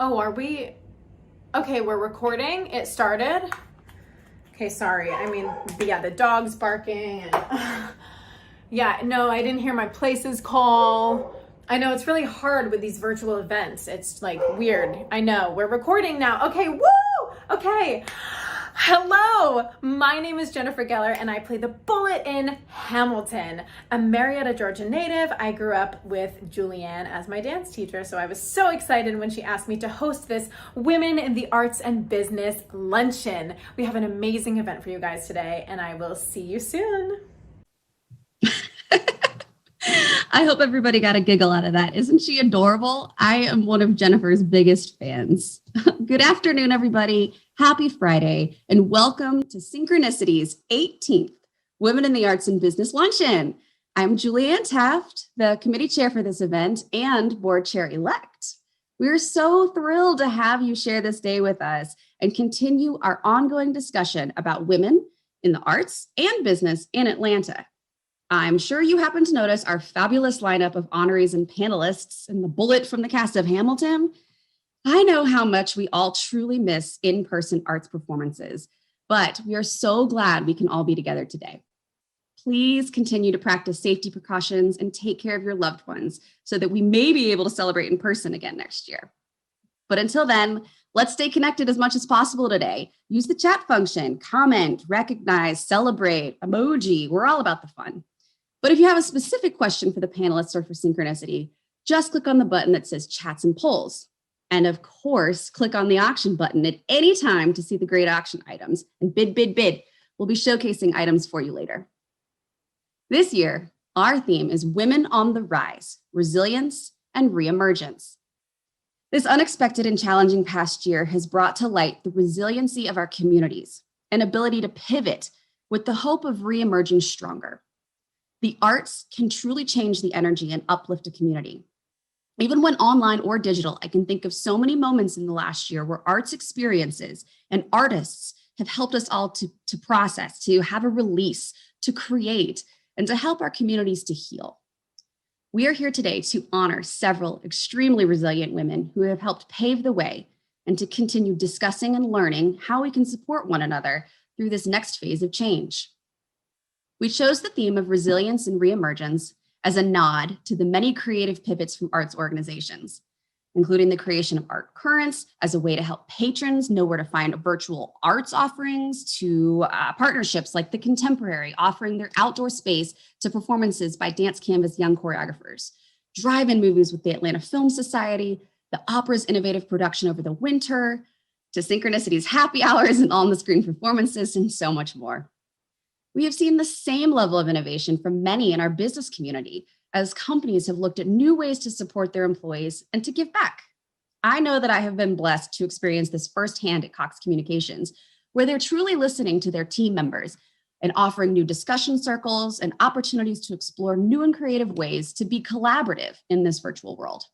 Oh, are we? Okay, we're recording. It started. Okay, sorry. I mean, yeah, the dog's barking. And, yeah, no, I didn't hear my places call. I know it's really hard with these virtual events. It's like weird. I know. We're recording now. Okay, woo! Okay. Hello, my name is Jennifer Geller and I play the Bullet in Hamilton. A Marietta, Georgia native. I grew up with Julianne as my dance teacher, so I was so excited when she asked me to host this Women in the Arts and Business Luncheon. We have an amazing event for you guys today, and I will see you soon. I hope everybody got a giggle out of that. Isn't she adorable? I am one of Jennifer's biggest fans. Good afternoon, everybody. Happy Friday, and welcome to Synchronicity's 18th Women in the Arts and Business Luncheon. I'm Julianne Taft, the committee chair for this event and board chair-elect. We're so thrilled to have you share this day with us and continue our ongoing discussion about women in the arts and business in Atlanta. I'm sure you happen to notice our fabulous lineup of honorees and panelists and the bullet from the cast of Hamilton. I know how much we all truly miss in-person arts performances, but we are so glad we can all be together today. Please continue to practice safety precautions and take care of your loved ones so that we may be able to celebrate in person again next year. But until then, let's stay connected as much as possible today. Use the chat function, comment, recognize, celebrate, emoji. We're all about the fun. But if you have a specific question for the panelists or for Synchronicity, just click on the button that says Chats and Polls. And of course, click on the auction button at any time to see the great auction items. And bid, bid, bid. We'll be showcasing items for you later. This year, our theme is Women on the Rise, Resilience and Reemergence. This unexpected and challenging past year has brought to light the resiliency of our communities and ability to pivot with the hope of reemerging stronger. The arts can truly change the energy and uplift a community. Even when online or digital, I can think of so many moments in the last year where arts experiences and artists have helped us all to process, to have a release, to create, and to help our communities to heal. We are here today to honor several extremely resilient women who have helped pave the way and to continue discussing and learning how we can support one another through this next phase of change. We chose the theme of resilience and reemergence as a nod to the many creative pivots from arts organizations, including the creation of Art Currents as a way to help patrons know where to find virtual arts offerings, to partnerships like The Contemporary, offering their outdoor space to performances by Dance Canvas young choreographers, drive-in movies with the Atlanta Film Society, the opera's innovative production over the winter, to Synchronicity's happy hours and on-the-screen performances, and so much more. We have seen the same level of innovation from many in our business community as companies have looked at new ways to support their employees and to give back. I know that I have been blessed to experience this firsthand at Cox Communications, where they're truly listening to their team members and offering new discussion circles and opportunities to explore new and creative ways to be collaborative in this virtual world.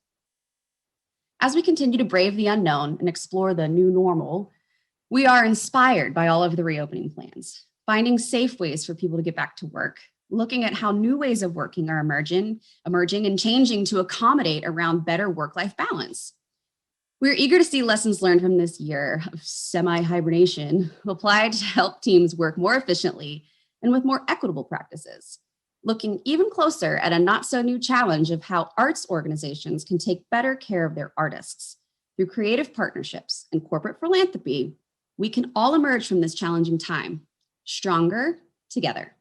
As we continue to brave the unknown and explore the new normal, we are inspired by all of the reopening plans, finding safe ways for people to get back to work, looking at how new ways of working are emerging and changing to accommodate around better work-life balance. We're eager to see lessons learned from this year of semi-hibernation applied to help teams work more efficiently and with more equitable practices, looking even closer at a not-so-new challenge of how arts organizations can take better care of their artists. Through creative partnerships and corporate philanthropy, we can all emerge from this challenging time stronger together.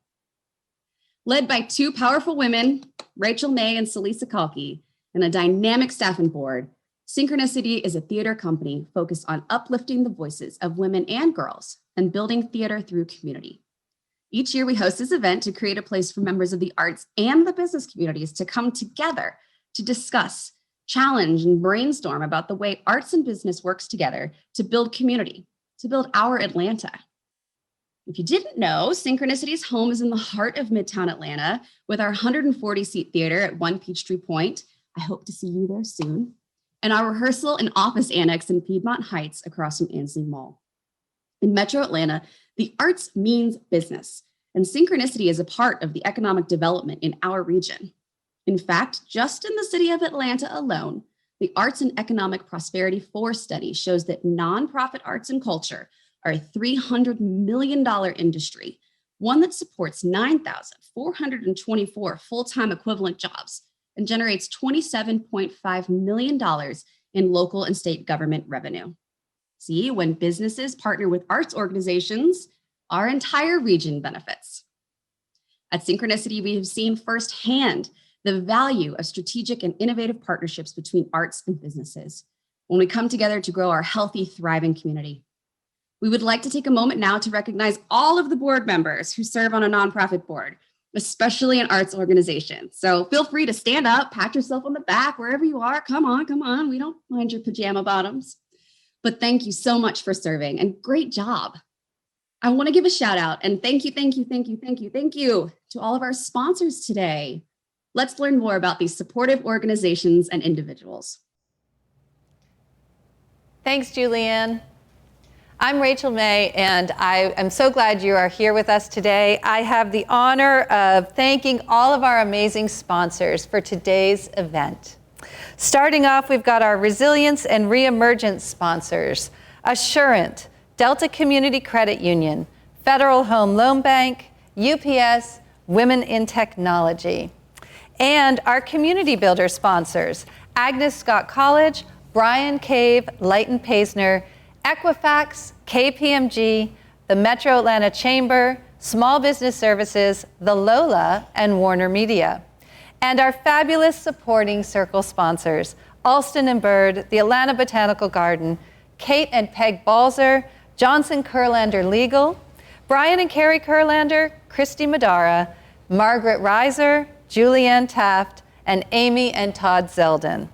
Led by two powerful women, Rachel May and Celisa Kalki, and a dynamic staffing board, Synchronicity is a theater company focused on uplifting the voices of women and girls and building theater through community. Each year we host this event to create a place for members of the arts and the business communities to come together to discuss, challenge, and brainstorm about the way arts and business works together to build community, to build our Atlanta. If you didn't know, Synchronicity's home is in the heart of Midtown Atlanta with our 140-seat theater at 1 Peachtree Point. I hope to see you there soon. And our rehearsal and office annex in Piedmont Heights across from Ansley Mall. In Metro Atlanta, the arts means business, and Synchronicity is a part of the economic development in our region. In fact, just in the city of Atlanta alone, The Arts and Economic Prosperity 4 study shows that nonprofit arts and culture are a $300 million industry, one that supports 9,424 full-time equivalent jobs and generates $27.5 million in local and state government revenue. See, when businesses partner with arts organizations, our entire region benefits. At Synchronicity, we have seen firsthand the value of strategic and innovative partnerships between arts and businesses when we come together to grow our healthy, thriving community. We would like to take a moment now to recognize all of the board members who serve on a nonprofit board, especially an arts organization. So feel free to stand up, pat yourself on the back, wherever you are. Come on. We don't mind your pajama bottoms. But thank you so much for serving and great job. I want to give a shout out and thank you to all of our sponsors today. Let's learn more about these supportive organizations and individuals. Thanks, Julianne. I'm Rachel May, and I am so glad you are here with us today. I have the honor of thanking all of our amazing sponsors for today's event. Starting off, we've got our Resilience and Reemergence sponsors, Assurant, Delta Community Credit Union, Federal Home Loan Bank, UPS, Women in Technology. And our community builder sponsors, Agnes Scott College, Brian Cave, Leighton Paisner, Equifax, KPMG, the Metro Atlanta Chamber, Small Business Services, the Lola, and Warner Media. And our fabulous supporting circle sponsors, Alston and Bird, the Atlanta Botanical Garden, Kate and Peg Balzer, Johnson Kurlander Legal, Brian and Carrie Kurlander, Christy Madara, Margaret Reiser, Julianne Taft, and Amy and Todd Zeldin.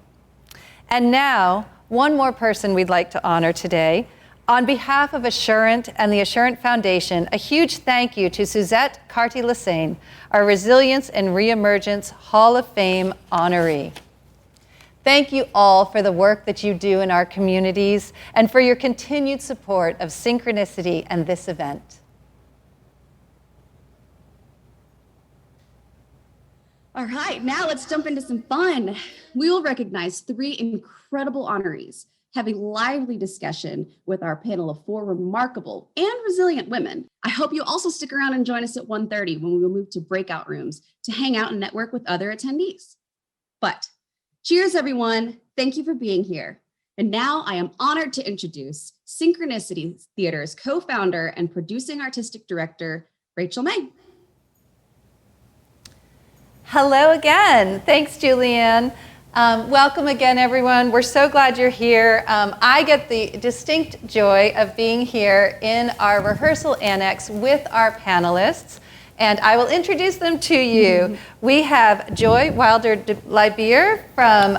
And now, one more person we'd like to honor today. On behalf of Assurant and the Assurant Foundation, a huge thank you to Suzette Carty-Lassane, our Resilience and Reemergence Hall of Fame honoree. Thank you all for the work that you do in our communities and for your continued support of Synchronicity and this event. All right, now let's jump into some fun. We will recognize 3 incredible honorees, having lively discussion with our panel of 4 remarkable and resilient women. I hope you also stick around and join us at 1:30 when we will move to breakout rooms to hang out and network with other attendees. But cheers, everyone. Thank you for being here. And now I am honored to introduce Synchronicity Theater's co-founder and producing artistic director, Rachel May. Hello again. Thanks, Julianne. Welcome again, everyone. We're so glad you're here. I get the distinct joy of being here in our rehearsal annex with our panelists, and I will introduce them to you. We have Joy Wilder-Libier from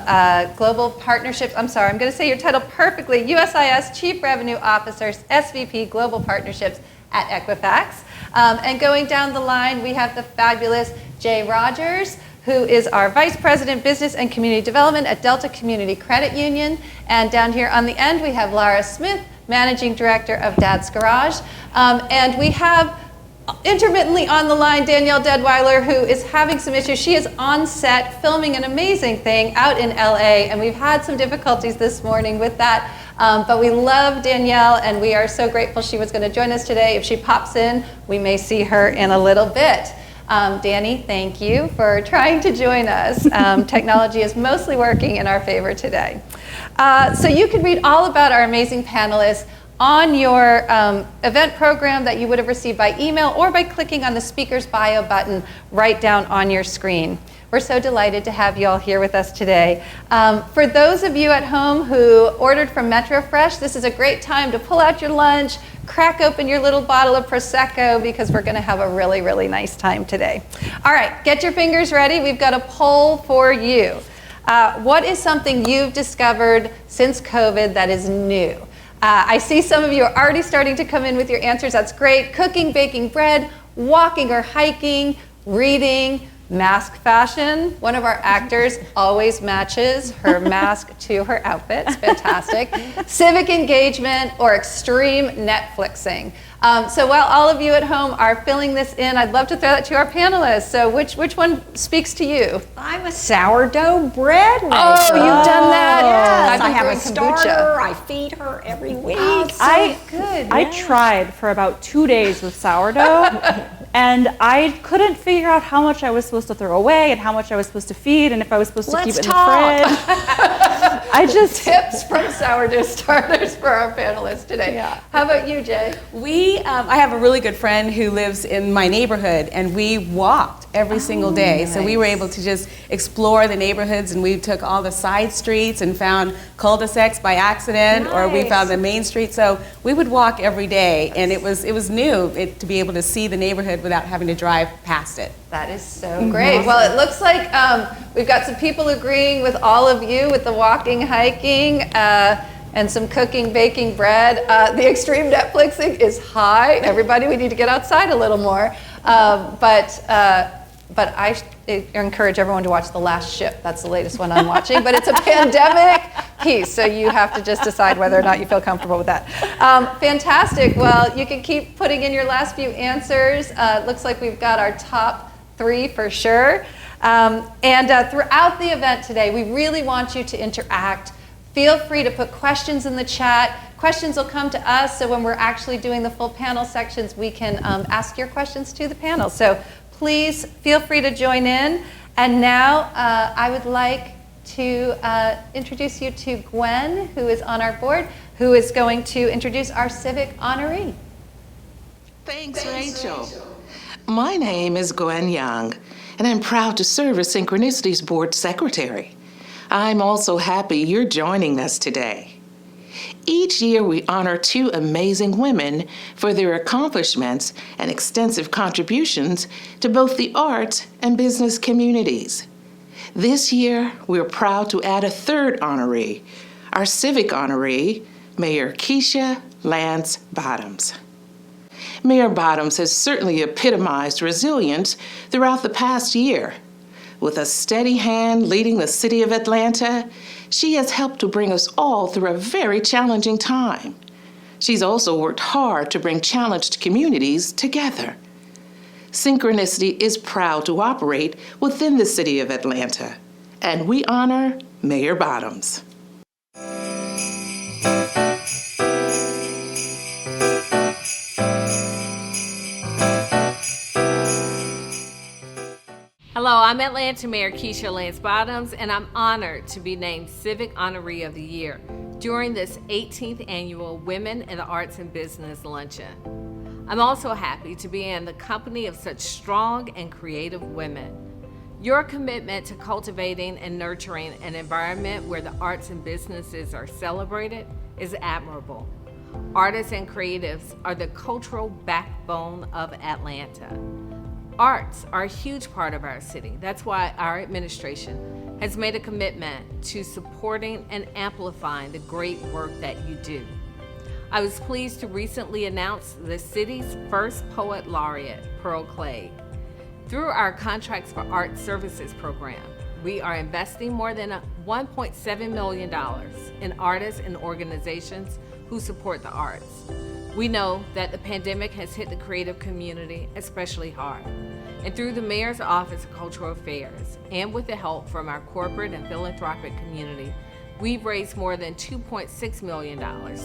Global Partnerships. I'm sorry, I'm going to say your title perfectly. USIS Chief Revenue Officer, SVP Global Partnerships at Equifax. And going down the line, we have the fabulous Jay Rogers, who is our Vice President, Business and Community Development at Delta Community Credit Union. And down here on the end, we have Lara Smith, Managing Director of Dad's Garage. And we have intermittently on the line Danielle Deadweiler, who is having some issues. She is on set filming an amazing thing out in LA, and we've had some difficulties this morning with that. But we love Danielle, and we are so grateful she was going to join us today. If she pops in, we may see her in a little bit. Danny, thank you for trying to join us. Technology is mostly working in our favor today. So you can read all about our amazing panelists on your event program that you would have received by email or by clicking on the speaker's bio button right down on your screen. We're so delighted to have you all here with us today. For those of you at home who ordered from Metro Fresh, this is a great time to pull out your lunch, crack open your little bottle of Prosecco, because we're going to have a really, really nice time today. All right, get your fingers ready. We've got a poll for you. What is something you've discovered since COVID that is new? I see some of you are already starting to come in with your answers. That's great. Cooking, baking bread, walking or hiking, reading, mask fashion. One of our actors always matches her mask to her outfit. It's fantastic. Civic engagement or extreme Netflixing. So while all of you at home are filling this in, I'd love to throw that to our panelists. So which one speaks to you? I'm a sourdough bread maker. Oh, you've done that. Yes, I've I been have a brewing kombucha. starter. I feed her every week. Good. I tried for about 2 days with sourdough, and I couldn't figure out how much I was supposed to throw away and how much I was supposed to feed and if I was supposed to keep it in the fridge. Tips from sourdough starters for our panelists today. Yeah. How about you, Jay? I have a really good friend who lives in my neighborhood, and we walked every single day. So we were able to just explore the neighborhoods, and we took all the side streets and found cul-de-sacs by accident, or we found the main street. So we would walk every day, and it was new to be able to see the neighborhood without having to drive past it. That is so great. Well, it looks like we've got some people agreeing with all of you with the walking, hiking, and some cooking, baking bread. The extreme Netflixing is high. Everybody, we need to get outside a little more. But I encourage everyone to watch The Last Ship. That's the latest one I'm watching. But it's a pandemic piece, so you have to just decide whether or not you feel comfortable with that. Fantastic. Well, you can keep putting in your last few answers. Looks like we've got our top 3 for sure. Throughout the event today, we really want you to interact. Feel free to put questions in the chat. Questions will come to us, so when we're actually doing the full panel sections, we can ask your questions to the panel. So please feel free to join in. And now I would like to introduce you to Gwen, who is on our board, who is going to introduce our civic honoree. Thanks, Rachel. My name is Gwen Young, and I'm proud to serve as Synchronicity's board secretary. I'm also happy you're joining us today. Each year, we honor 2 amazing women for their accomplishments and extensive contributions to both the arts and business communities. This year, we're proud to add a 3rd honoree, our civic honoree, Mayor Keisha Lance Bottoms. Mayor Bottoms has certainly epitomized resilience throughout the past year. With a steady hand leading the city of Atlanta, she has helped to bring us all through a very challenging time. She's also worked hard to bring challenged communities together. Synchronicity is proud to operate within the city of Atlanta, and we honor Mayor Bottoms. Hello, I'm Atlanta Mayor Keisha Lance Bottoms, and I'm honored to be named Civic Honoree of the Year during this 18th annual Women in the Arts and Business Luncheon. I'm also happy to be in the company of such strong and creative women. Your commitment to cultivating and nurturing an environment where the arts and businesses are celebrated is admirable. Artists and creatives are the cultural backbone of Atlanta. Arts are a huge part of our city. That's why our administration has made a commitment to supporting and amplifying the great work that you do. I was pleased to recently announce the city's first poet laureate, Pearl Clay. Through our Contracts for Art Services program, we are investing more than $1.7 million in artists and organizations who support the arts. We know that the pandemic has hit the creative community especially hard. And through the Mayor's Office of Cultural Affairs, and with the help from our corporate and philanthropic community, we've raised more than $2.6 million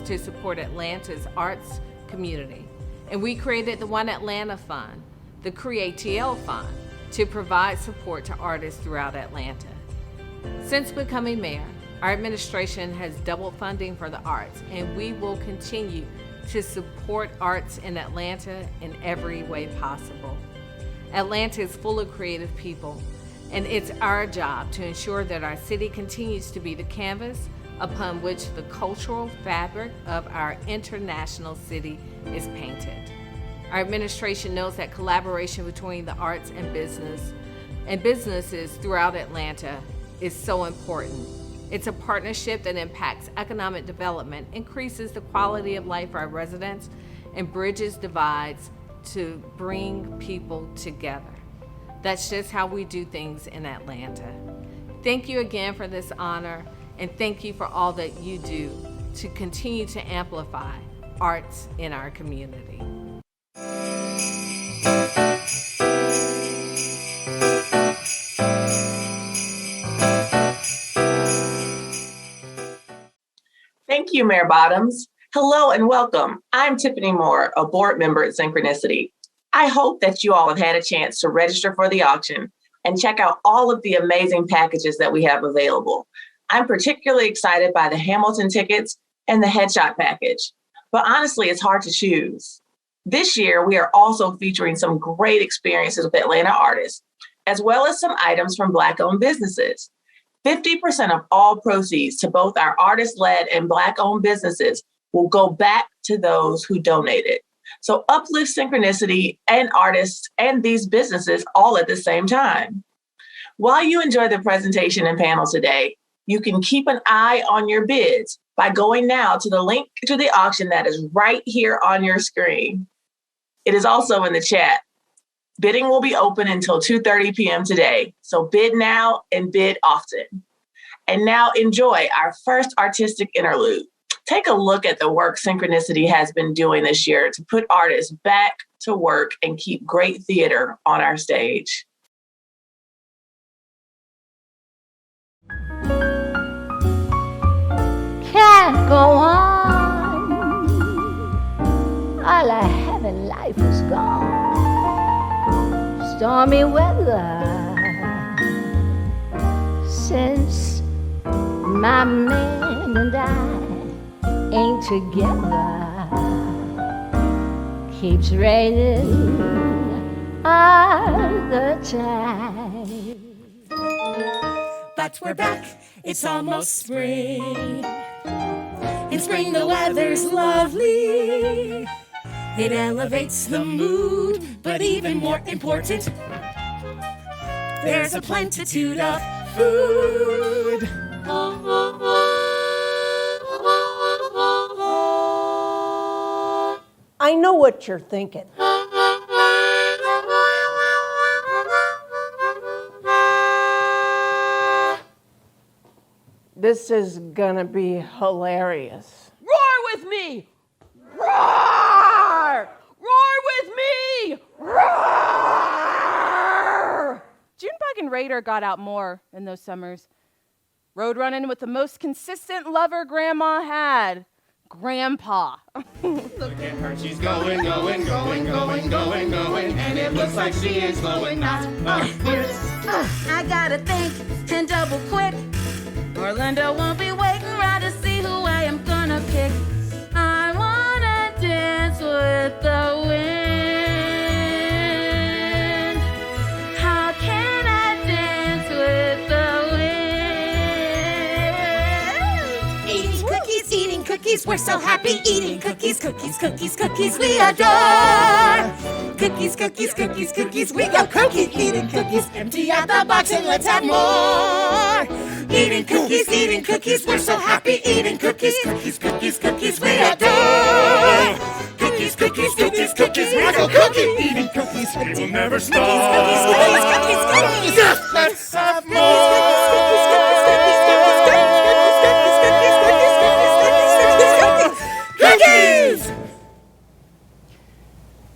to support Atlanta's arts community. And we created the One Atlanta Fund, the CreateL Fund, to provide support to artists throughout Atlanta. Since becoming mayor, our administration has doubled funding for the arts, and we will continue to support arts in Atlanta in every way possible. Atlanta is full of creative people, and it's our job to ensure that our city continues to be the canvas upon which the cultural fabric of our international city is painted. Our administration knows that collaboration between the arts and businesses throughout Atlanta is so important. It's a partnership that impacts economic development, increases the quality of life for our residents, and bridges divides to bring people together. That's just how we do things in Atlanta. Thank you again for this honor, and thank you for all that you do to continue to amplify arts in our community. Thank you, Mayor Bottoms. Hello and welcome. I'm Tiffany Moore, a board member at Synchronicity. I hope that you all have had a chance to register for the auction and check out all of the amazing packages that we have available. I'm particularly excited by the Hamilton tickets and the headshot package, but honestly, it's hard to choose. This year, we are also featuring some great experiences with Atlanta artists, as well as some items from Black-owned businesses. 50% of all proceeds to both our artist-led and Black-owned businesses will go back to those who donated. So uplift Synchronicity and artists and these businesses all at the same time. While you enjoy the presentation and panel today, you can keep an eye on your bids by going now to the link to the auction that is right here on your screen. It is also in the chat. Bidding will be open until 2:30 p.m. today, so bid now and bid often. And now enjoy our first artistic interlude. Take a look at the work Synchronicity has been doing this year to put artists back to work and keep great theater on our stage. Can't go on. All I have in life is gone. Stormy weather since my man and I ain't together. Keeps raining all the time. But we're back, it's almost spring. In spring the weather's lovely. It elevates the mood, but even more important, there's a plentitude of food. I know what you're thinking. This is gonna be hilarious. Roar with me! Roar! Roar with me! Roar! Junebug and Raider got out more in those summers. Road running with the most consistent lover Grandma had. Grandpa. Look at her, she's going, going, going, going, going, going, and it looks like she is slowing not a bit. I gotta think and double quick. Orlando won't be waiting around to see who I am gonna pick. I wanna dance with the wind. How can I dance with the wind? Eating cookies, we're so happy eating cookies, cookies, cookies, cookies, we adore. Cookies, cookies, cookies, cookies, we go cookie eating cookies. Empty out the box and let's have more. Eating cookies, we're so happy eating cookies, cookies, cookies, cookies, we adore. Cookies, cookies, cookies, cookies, we go cookie eating cookies. We will never stop. Cookies, cookies, cookies, cookies, yes, let's have more. Cookies!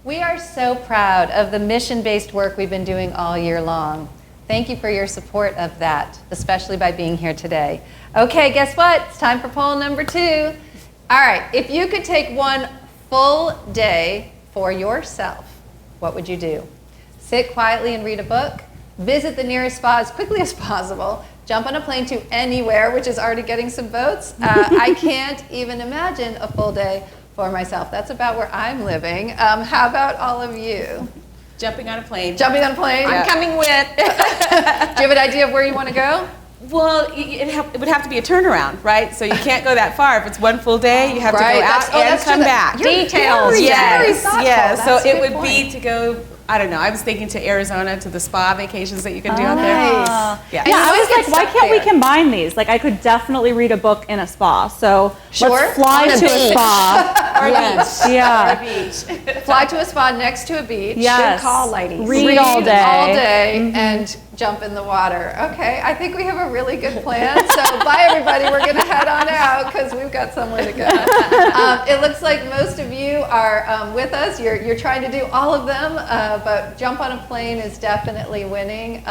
We are so proud of the mission-based work we've been doing all year long. Thank you for your support of that, especially by being here today. Okay, guess what? It's time for poll number 2. All right, if you could take one full day for yourself, what would you do? Sit quietly and read a book, visit the nearest spa as quickly as possible, jump on a plane to anywhere, which is already getting some votes. I can't even imagine a full day for myself. That's about where I'm living. How about all of you? Jumping on a plane. Jumping on a plane? I'm coming with. Do you have an idea of where you want to go? Well, it would have to be a turnaround, right? So you can't go that far. If it's one full day, you have to go out and come back. Details. Yes. So it would be to go, I don't know, I was thinking to Arizona, to the spa vacations that you can do out there. Yeah, I was like, why can't we combine these? Like, I could definitely read a book in a spa. So let's fly to a spa. Or a beach. Yeah. Or a beach. Fly to a spa next to a beach. Yes. Good call, ladies. Read all day. And jump in the water. Okay, I think we have a really good plan. So bye, everybody. We're going to head on out because we've got somewhere to go. It looks like most of you are with us. You're trying to do all of them, but jump on a plane is definitely winning.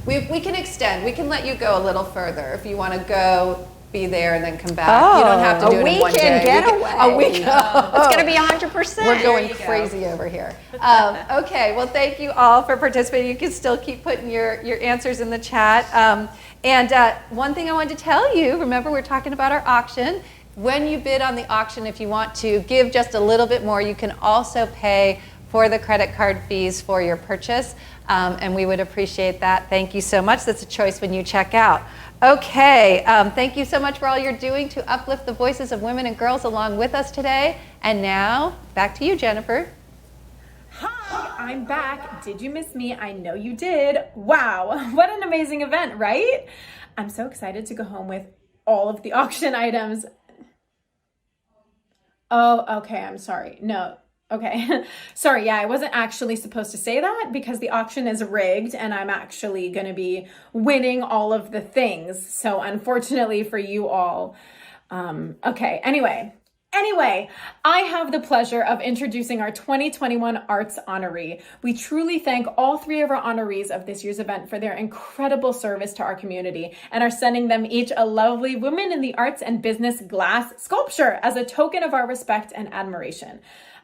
We can extend. We can let you go a little further if you want to go. Be there and then come back. You don't have to do it in one day. A weekend getaway. It's going to be 100%. We're going crazy over here. Okay, well, thank you all for participating. You can still keep putting your answers in the chat. And one thing I wanted to tell you, remember we're talking about our auction. When you bid on the auction, if you want to give just a little bit more, you can also pay for the credit card fees for your purchase. And we would appreciate that. Thank you so much. That's a choice when you check out. Okay, thank you so much for all you're doing to uplift the voices of women and girls along with us today. And now, back to you, Jennifer. Hi, I'm back. Did you miss me? I know you did. Wow, what an amazing event, right? I'm so excited to go home with all of the auction items. Oh, okay, I'm sorry. No. Okay, sorry, yeah, I wasn't actually supposed to say that because the auction is rigged and I'm actually going to be winning all of the things. So unfortunately for you all, okay, anyway, I have the pleasure of introducing our 2021 Arts Honoree. We truly thank all three of our honorees of this year's event for their incredible service to our community and are sending them each a lovely Women in the Arts and Business glass sculpture as a token of our respect and admiration.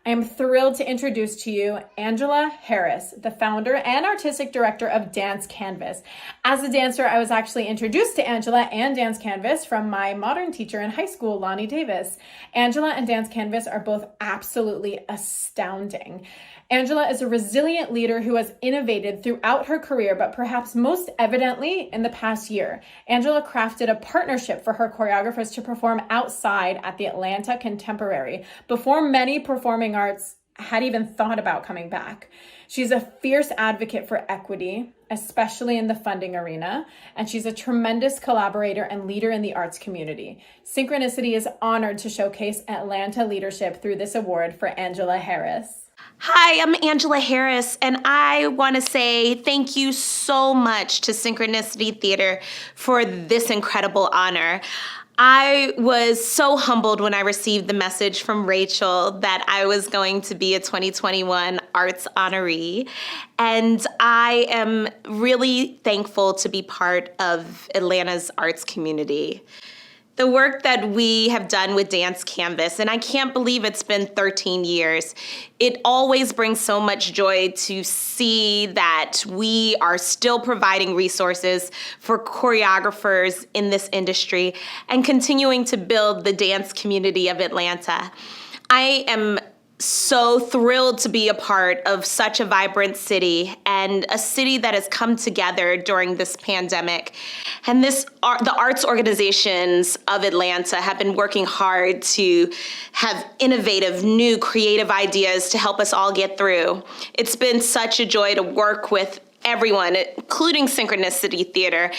I am thrilled to introduce to you Angela Harris, the founder and artistic director of Dance Canvas. As a dancer, I was actually introduced to Angela and Dance Canvas from my modern teacher in high school, Lonnie Davis. Angela and Dance Canvas are both absolutely astounding. Angela is a resilient leader who has innovated throughout her career, but perhaps most evidently in the past year. Angela crafted a partnership for her choreographers to perform outside at the Atlanta Contemporary before many performing arts had even thought about coming back. She's a fierce advocate for equity, especially in the funding arena, and she's a tremendous collaborator and leader in the arts community. Synchronicity is honored to showcase Atlanta leadership through this award for Angela Harris. Hi, I'm Angela Harris, and I want to say thank you so much to Synchronicity Theater for this incredible honor. I was so humbled when I received the message from Rachel that I was going to be a 2021 Arts Honoree, and I am really thankful to be part of Atlanta's arts community. The work that we have done with Dance Canvas, and I can't believe it's been 13 years. It always brings so much joy to see that we are still providing resources for choreographers in this industry and continuing to build the dance community of Atlanta. I am so thrilled to be a part of such a vibrant city and a city that has come together during this pandemic. And the arts organizations of Atlanta have been working hard to have innovative, new, creative ideas to help us all get through. It's been such a joy to work with everyone, including Synchronicity Theater.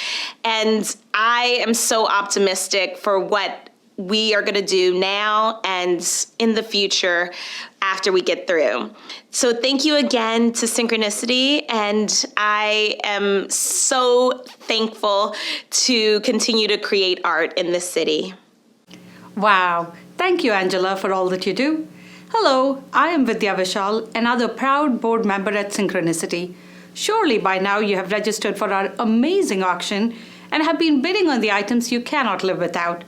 And I am so optimistic for what we are going to do now and in the future after we get through. So thank you again to Synchronicity, and I am so thankful to continue to create art in this city. Wow. Thank you, Angela, for all that you do. Hello, I am Vidya Vishal, another proud board member at Synchronicity. Surely by now you have registered for our amazing auction and have been bidding on the items you cannot live without.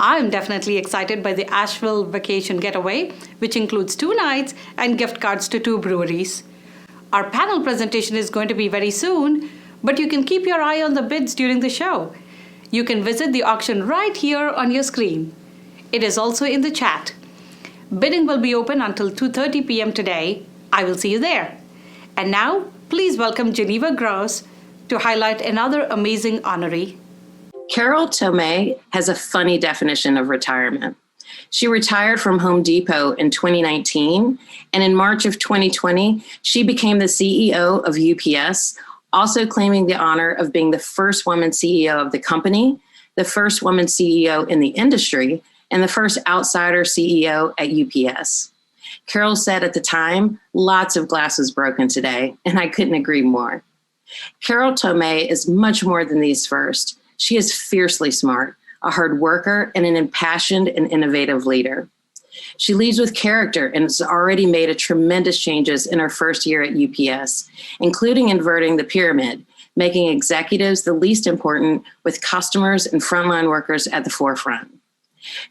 I'm definitely excited by the Asheville Vacation Getaway, which includes 2 nights and gift cards to 2 breweries. Our panel presentation is going to be very soon, but you can keep your eye on the bids during the show. You can visit the auction right here on your screen. It is also in the chat. Bidding will be open until 2:30 p.m. today. I will see you there. And now, please welcome Geneva Gross to highlight another amazing honoree. Carol Tomei has a funny definition of retirement. She retired from Home Depot in 2019, and in March of 2020, she became the CEO of UPS, also claiming the honor of being the first woman CEO of the company, the first woman CEO in the industry, and the first outsider CEO at UPS. Carol said at the time, lots of glass is broken today, and I couldn't agree more. Carol Tomei is much more than these first. She is fiercely smart, a hard worker, and an impassioned and innovative leader. She leads with character and has already made a tremendous changes in her first year at UPS, including inverting the pyramid, making executives the least important with customers and frontline workers at the forefront.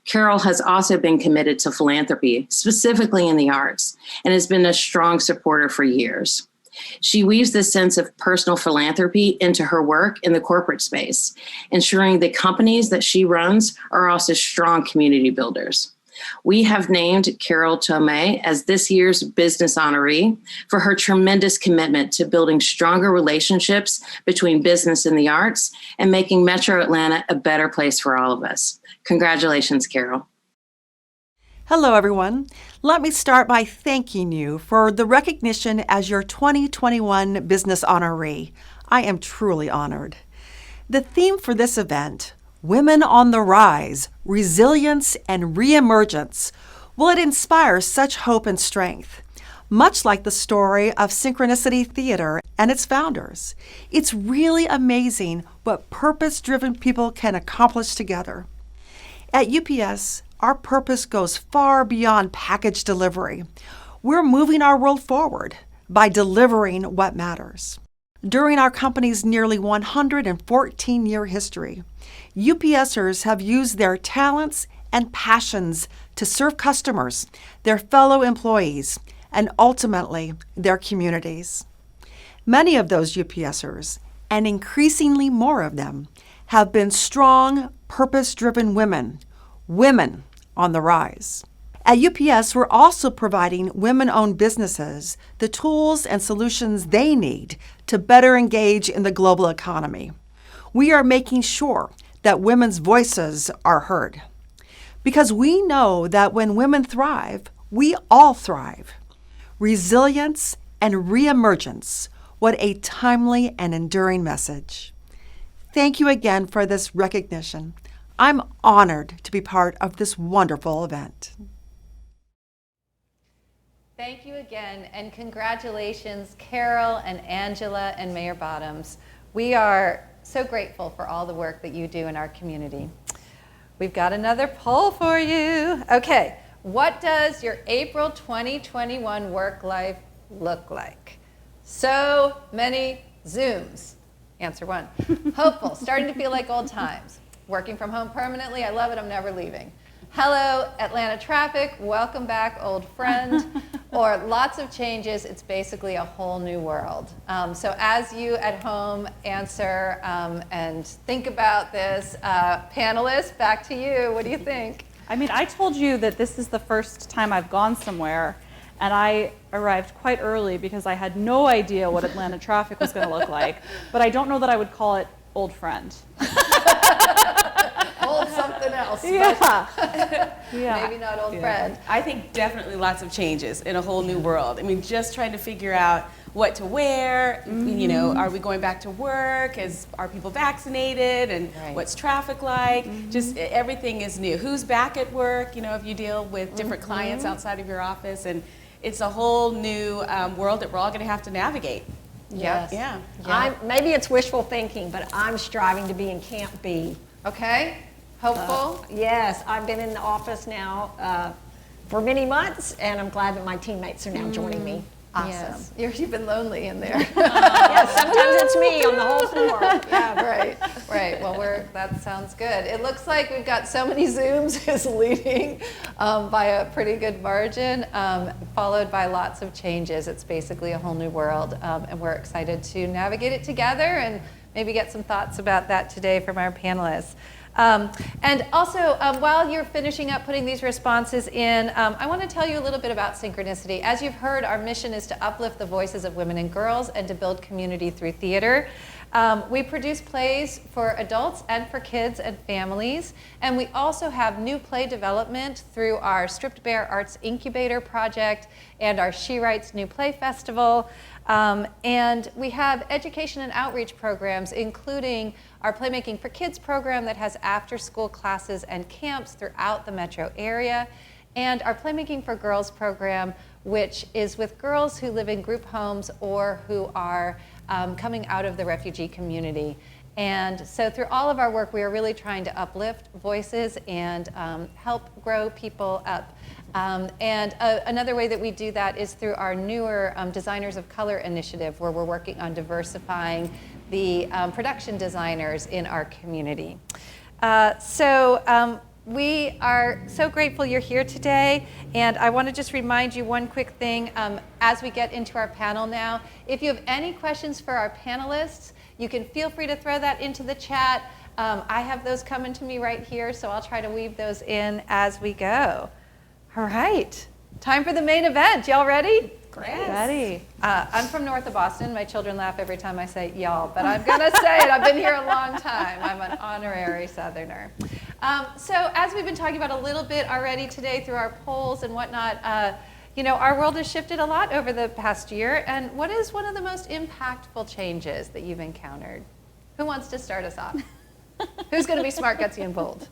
Carol has also been committed to philanthropy, specifically in the arts, and has been a strong supporter for years. She weaves this sense of personal philanthropy into her work in the corporate space, ensuring the companies that she runs are also strong community builders. We have named Carol Tomei as this year's business honoree for her tremendous commitment to building stronger relationships between business and the arts and making Metro Atlanta a better place for all of us. Congratulations, Carol. Hello, everyone. Let me start by thanking you for the recognition as your 2021 Business Honoree. I am truly honored. The theme for this event, Women on the Rise, Resilience and Reemergence, will it inspire such hope and strength? Much like the story of Synchronicity Theater and its founders. It's really amazing what purpose-driven people can accomplish together. At UPS, our purpose goes far beyond package delivery. We're moving our world forward by delivering what matters. During our company's nearly 114-year history, UPSers have used their talents and passions to serve customers, their fellow employees, and ultimately their communities. Many of those UPSers, and increasingly more of them, have been strong, purpose-driven women on the rise. At UPS, we're also providing women-owned businesses the tools and solutions they need to better engage in the global economy. We are making sure that women's voices are heard. Because we know that when women thrive, we all thrive. Resilience and reemergence, what a timely and enduring message. Thank you again for this recognition. I'm honored to be part of this wonderful event. Thank you again, and congratulations, Carol and Angela and Mayor Bottoms. We are so grateful for all the work that you do in our community. We've got another poll for you. Okay, what does your April 2021 work life look like? So many Zooms. Answer 1. Hopeful, starting to feel like old times. Working from home permanently, I love it, I'm never leaving. Hello, Atlanta traffic, welcome back, old friend. Or lots of changes, it's basically a whole new world. So as you at home answer and think about this, panelists, back to you, what do you think? I mean, I told you that this is the first time I've gone somewhere, and I arrived quite early because I had no idea what Atlanta traffic was going to look like, but I don't know that I would call it old friend. Old something else. Yeah. Yeah. Maybe not old friend. I think definitely lots of changes in a whole new world. I mean, just trying to figure out what to wear, you know, are we going back to work? Are people vaccinated? And what's traffic like? Just everything is new. Who's back at work? You know, if you deal with different clients outside of your office, and it's a whole new world that we're all going to have to navigate. Yes. Yeah. Maybe it's wishful thinking, but I'm striving to be in Camp B. Okay. Hopeful? Yes. I've been in the office now for many months, and I'm glad that my teammates are now joining me. Awesome. Yes. You've been lonely in there. Yes, sometimes it's me on the whole floor. Yeah, right. Well, that sounds good. It looks like we've got so many Zooms is leading by a pretty good margin, followed by lots of changes. It's basically a whole new world, and we're excited to navigate it together and maybe get some thoughts about that today from our panelists. And also, while you're finishing up putting these responses in, I want to tell you a little bit about Synchronicity. As you've heard, our mission is to uplift the voices of women and girls and to build community through theater. We produce plays for adults and for kids and families. And we also have new play development through our Stripped Bare Arts Incubator project and our She Writes New Play Festival. And we have education and outreach programs, including our Playmaking for Kids program that has after-school classes and camps throughout the metro area, and our Playmaking for Girls program, which is with girls who live in group homes or who are coming out of the refugee community. And so through all of our work, we are really trying to uplift voices and help grow people up. Another way that we do that is through our newer Designers of Color initiative, where we're working on diversifying the production designers in our community. We are so grateful you're here today, and I want to just remind you one quick thing as we get into our panel now. If you have any questions for our panelists, you can feel free to throw that into the chat. I have those coming to me right here, so I'll try to weave those in as we go. All right, time for the main event. Y'all ready? Great. Ready. I'm from north of Boston. My children laugh every time I say y'all, but I'm going to say it. I've been here a long time. I'm an honorary Southerner. So as we've been talking about a little bit already today through our polls and whatnot, our world has shifted a lot over the past year. And what is one of the most impactful changes that you've encountered? Who wants to start us off? Who's going to be smart, gutsy, and bold?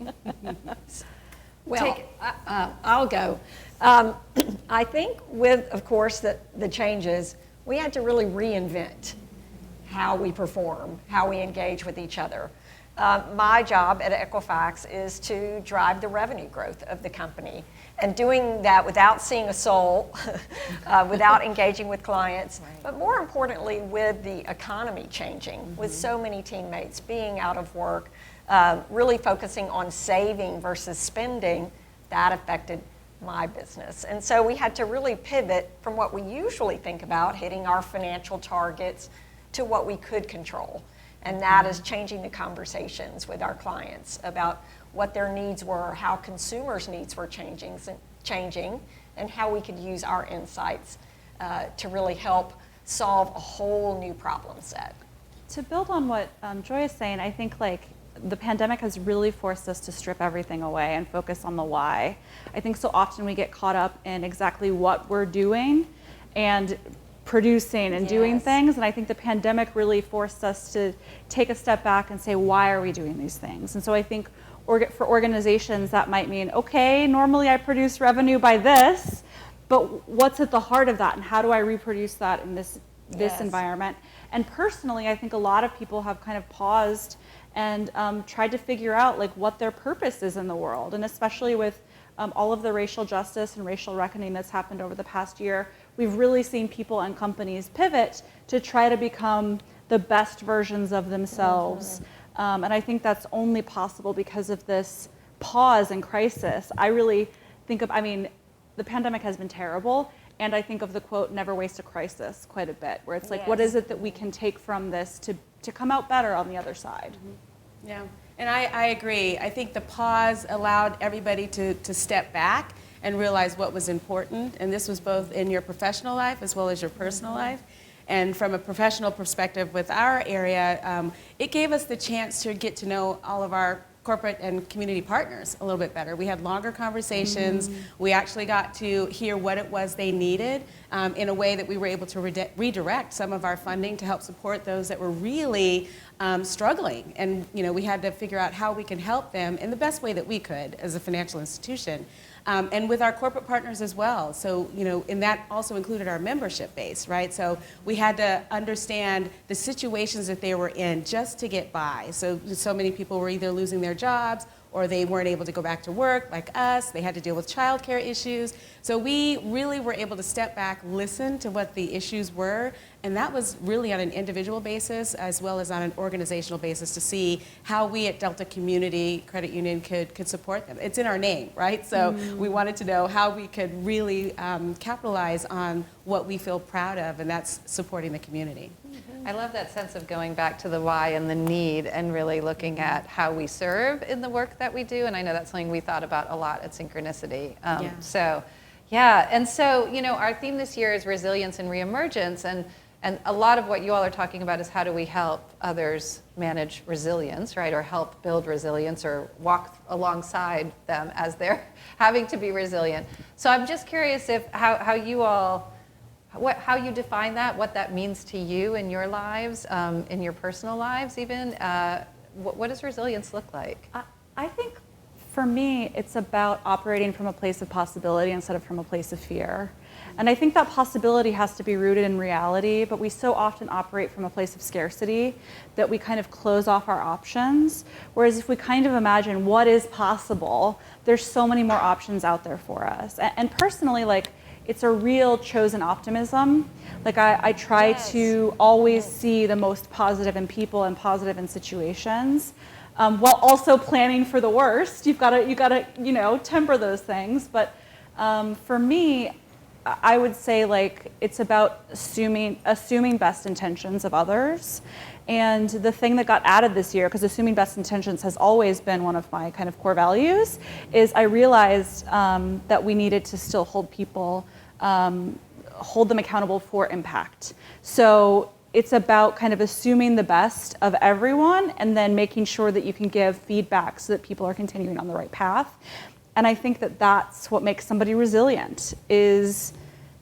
Well, I'll go. I think with, of course, the changes, we had to really reinvent how we perform, how we engage with each other. My job at Equifax is to drive the revenue growth of the company, and doing that without seeing a soul, without engaging with clients, but more importantly with the economy changing, with so many teammates being out of work, really focusing on saving versus spending, that affected my business. And so we had to really pivot from what we usually think about, hitting our financial targets, to what we could control. And that is changing the conversations with our clients about what their needs were, how consumers' needs were changing, and how we could use our insights to really help solve a whole new problem set. To build on what Joy is saying, I think the pandemic has really forced us to strip everything away and focus on the why. I think so often we get caught up in exactly what we're doing and producing and doing things, and I think the pandemic really forced us to take a step back and say, why are we doing these things? And so I think for organizations that might mean, okay, normally I produce revenue by this, but what's at the heart of that, and how do I reproduce that in this environment? And personally, I think a lot of people have kind of paused and tried to figure out what their purpose is in the world, and especially with all of the racial justice and racial reckoning that's happened over the past year, we've really seen people and companies pivot to try to become the best versions of themselves. And I think that's only possible because of this pause and crisis. I really think the pandemic has been terrible, and I think of the quote, never waste a crisis, quite a bit, where it's what is it that we can take from this to come out better on the other side? Yeah, and I agree. I think the pause allowed everybody to step back and realize what was important, and this was both in your professional life as well as your personal life. And from a professional perspective with our area, it gave us the chance to get to know all of our corporate and community partners a little bit better. We had longer conversations. We actually got to hear what it was they needed in a way that we were able to redirect some of our funding to help support those that were really struggling. And we had to figure out how we can help them in the best way that we could as a financial institution. And with our corporate partners as well. So, and that also included our membership base, right? So we had to understand the situations that they were in just to get by. So many people were either losing their jobs or they weren't able to go back to work like us. They had to deal with childcare issues. So we really were able to step back, listen to what the issues were, and that was really on an individual basis as well as on an organizational basis to see how we at Delta Community Credit Union could support them. It's in our name, right? So we wanted to know how we could really capitalize on what we feel proud of, and that's supporting the community. I love that sense of going back to the why and the need and really looking at how we serve in the work that we do. And I know that's something we thought about a lot at Synchronicity. And so, our theme this year is resilience and reemergence. And And a lot of what you all are talking about is how do we help others manage resilience, right? Or help build resilience or walk alongside them as they're having to be resilient. So I'm just curious if how you all, how you define that, what that means to you in your lives, in your personal lives even. What does resilience look like? I think for me, it's about operating from a place of possibility instead of from a place of fear. And I think that possibility has to be rooted in reality, but we so often operate from a place of scarcity that we kind of close off our options. Whereas if we kind of imagine what is possible, there's so many more options out there for us. And personally, like, it's a real chosen optimism. Like I try to always see the most positive in people and positive in situations, while also planning for the worst. You gotta, you know, temper those things. But for me, I would say, like, it's about assuming best intentions of others. And the thing that got added this year, because assuming best intentions has always been one of my kind of core values, is I realized that we needed to still hold people, hold them accountable for impact. So it's about kind of assuming the best of everyone and then making sure that you can give feedback so that people are continuing on the right path. And I think that that's what makes somebody resilient, is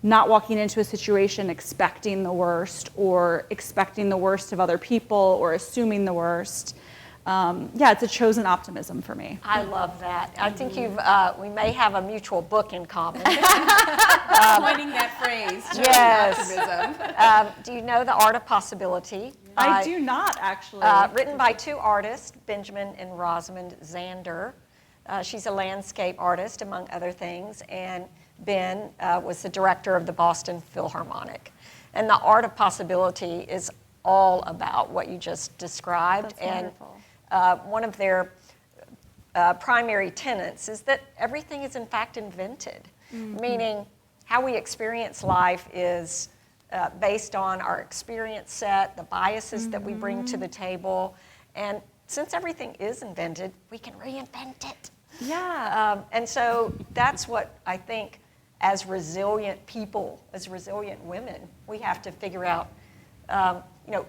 not walking into a situation expecting the worst or expecting the worst of other people or assuming the worst. It's a chosen optimism for me. I love that. I think we may have a mutual book in common. Coining that phrase, chosen Yes. optimism. Do you know The Art of Possibility? I do not, actually. Written by two artists, Benjamin and Rosamond Zander. She's a landscape artist, among other things, and Ben was the director of the Boston Philharmonic. And The Art of Possibility is all about what you just described. That's wonderful. And one of their primary tenets is that everything is in fact invented, meaning how we experience life is based on our experience set, the biases that we bring to the table, and since everything is invented, we can reinvent it. Yeah. And so that's what I think, as resilient people, as resilient women, we have to figure out,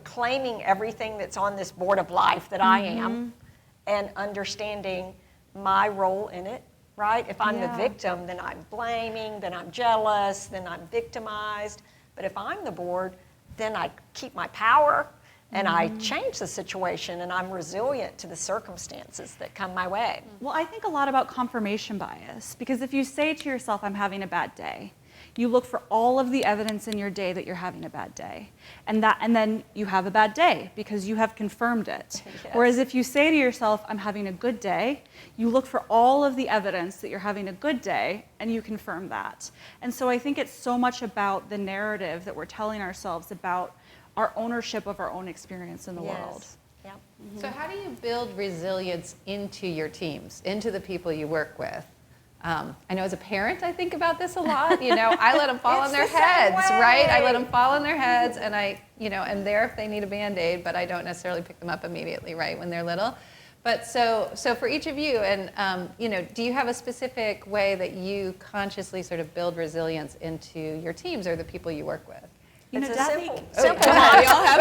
claiming everything that's on this board of life that I am and understanding my role in it, right? If I'm the victim, then I'm blaming, then I'm jealous, then I'm victimized. But if I'm the board, then I keep my power and I change the situation and I'm resilient to the circumstances that come my way. Well, I think a lot about confirmation bias, because if you say to yourself, I'm having a bad day, you look for all of the evidence in your day that you're having a bad day. And then you have a bad day because you have confirmed it. Yes. Whereas if you say to yourself, I'm having a good day, you look for all of the evidence that you're having a good day and you confirm that. And so I think it's so much about the narrative that we're telling ourselves about our ownership of our own experience in the world. Yeah. So how do you build resilience into your teams, into the people you work with? I know as a parent, I think about this a lot. I let them fall on their heads, right? I let them fall on their heads, and and there if they need a Band-Aid, but I don't necessarily pick them up immediately, right, when they're little. But so for each of you, and do you have a specific way that you consciously sort of build resilience into your teams or the people you work with? It's a simple Come on, y'all have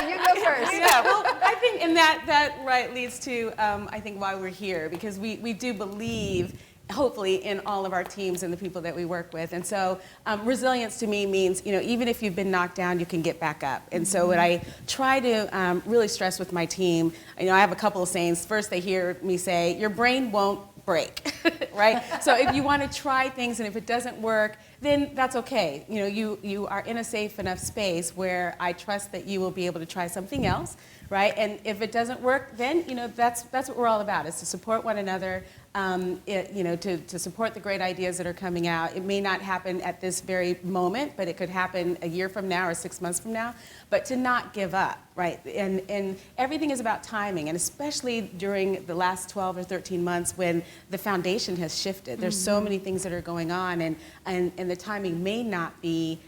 you go first. Yeah, well, I think, and that right leads to, I think, why we're here, because we do believe, hopefully, in all of our teams and the people that we work with. And so resilience to me means, even if you've been knocked down, you can get back up. And so what I try to really stress with my team, I have a couple of sayings. First, they hear me say, your brain won't break, right? So if you want to try things and if it doesn't work, then that's okay. You are in a safe enough space where I trust that you will be able to try something else, right? And if it doesn't work, then that's what we're all about, is to support one another, to support the great ideas that are coming out. It may not happen at this very moment, but it could happen a year from now or 6 months from now. But to not give up, right? And everything is about timing, and especially during the last 12 or 13 months when the foundation has shifted. There's so many things that are going on, and the timing may not be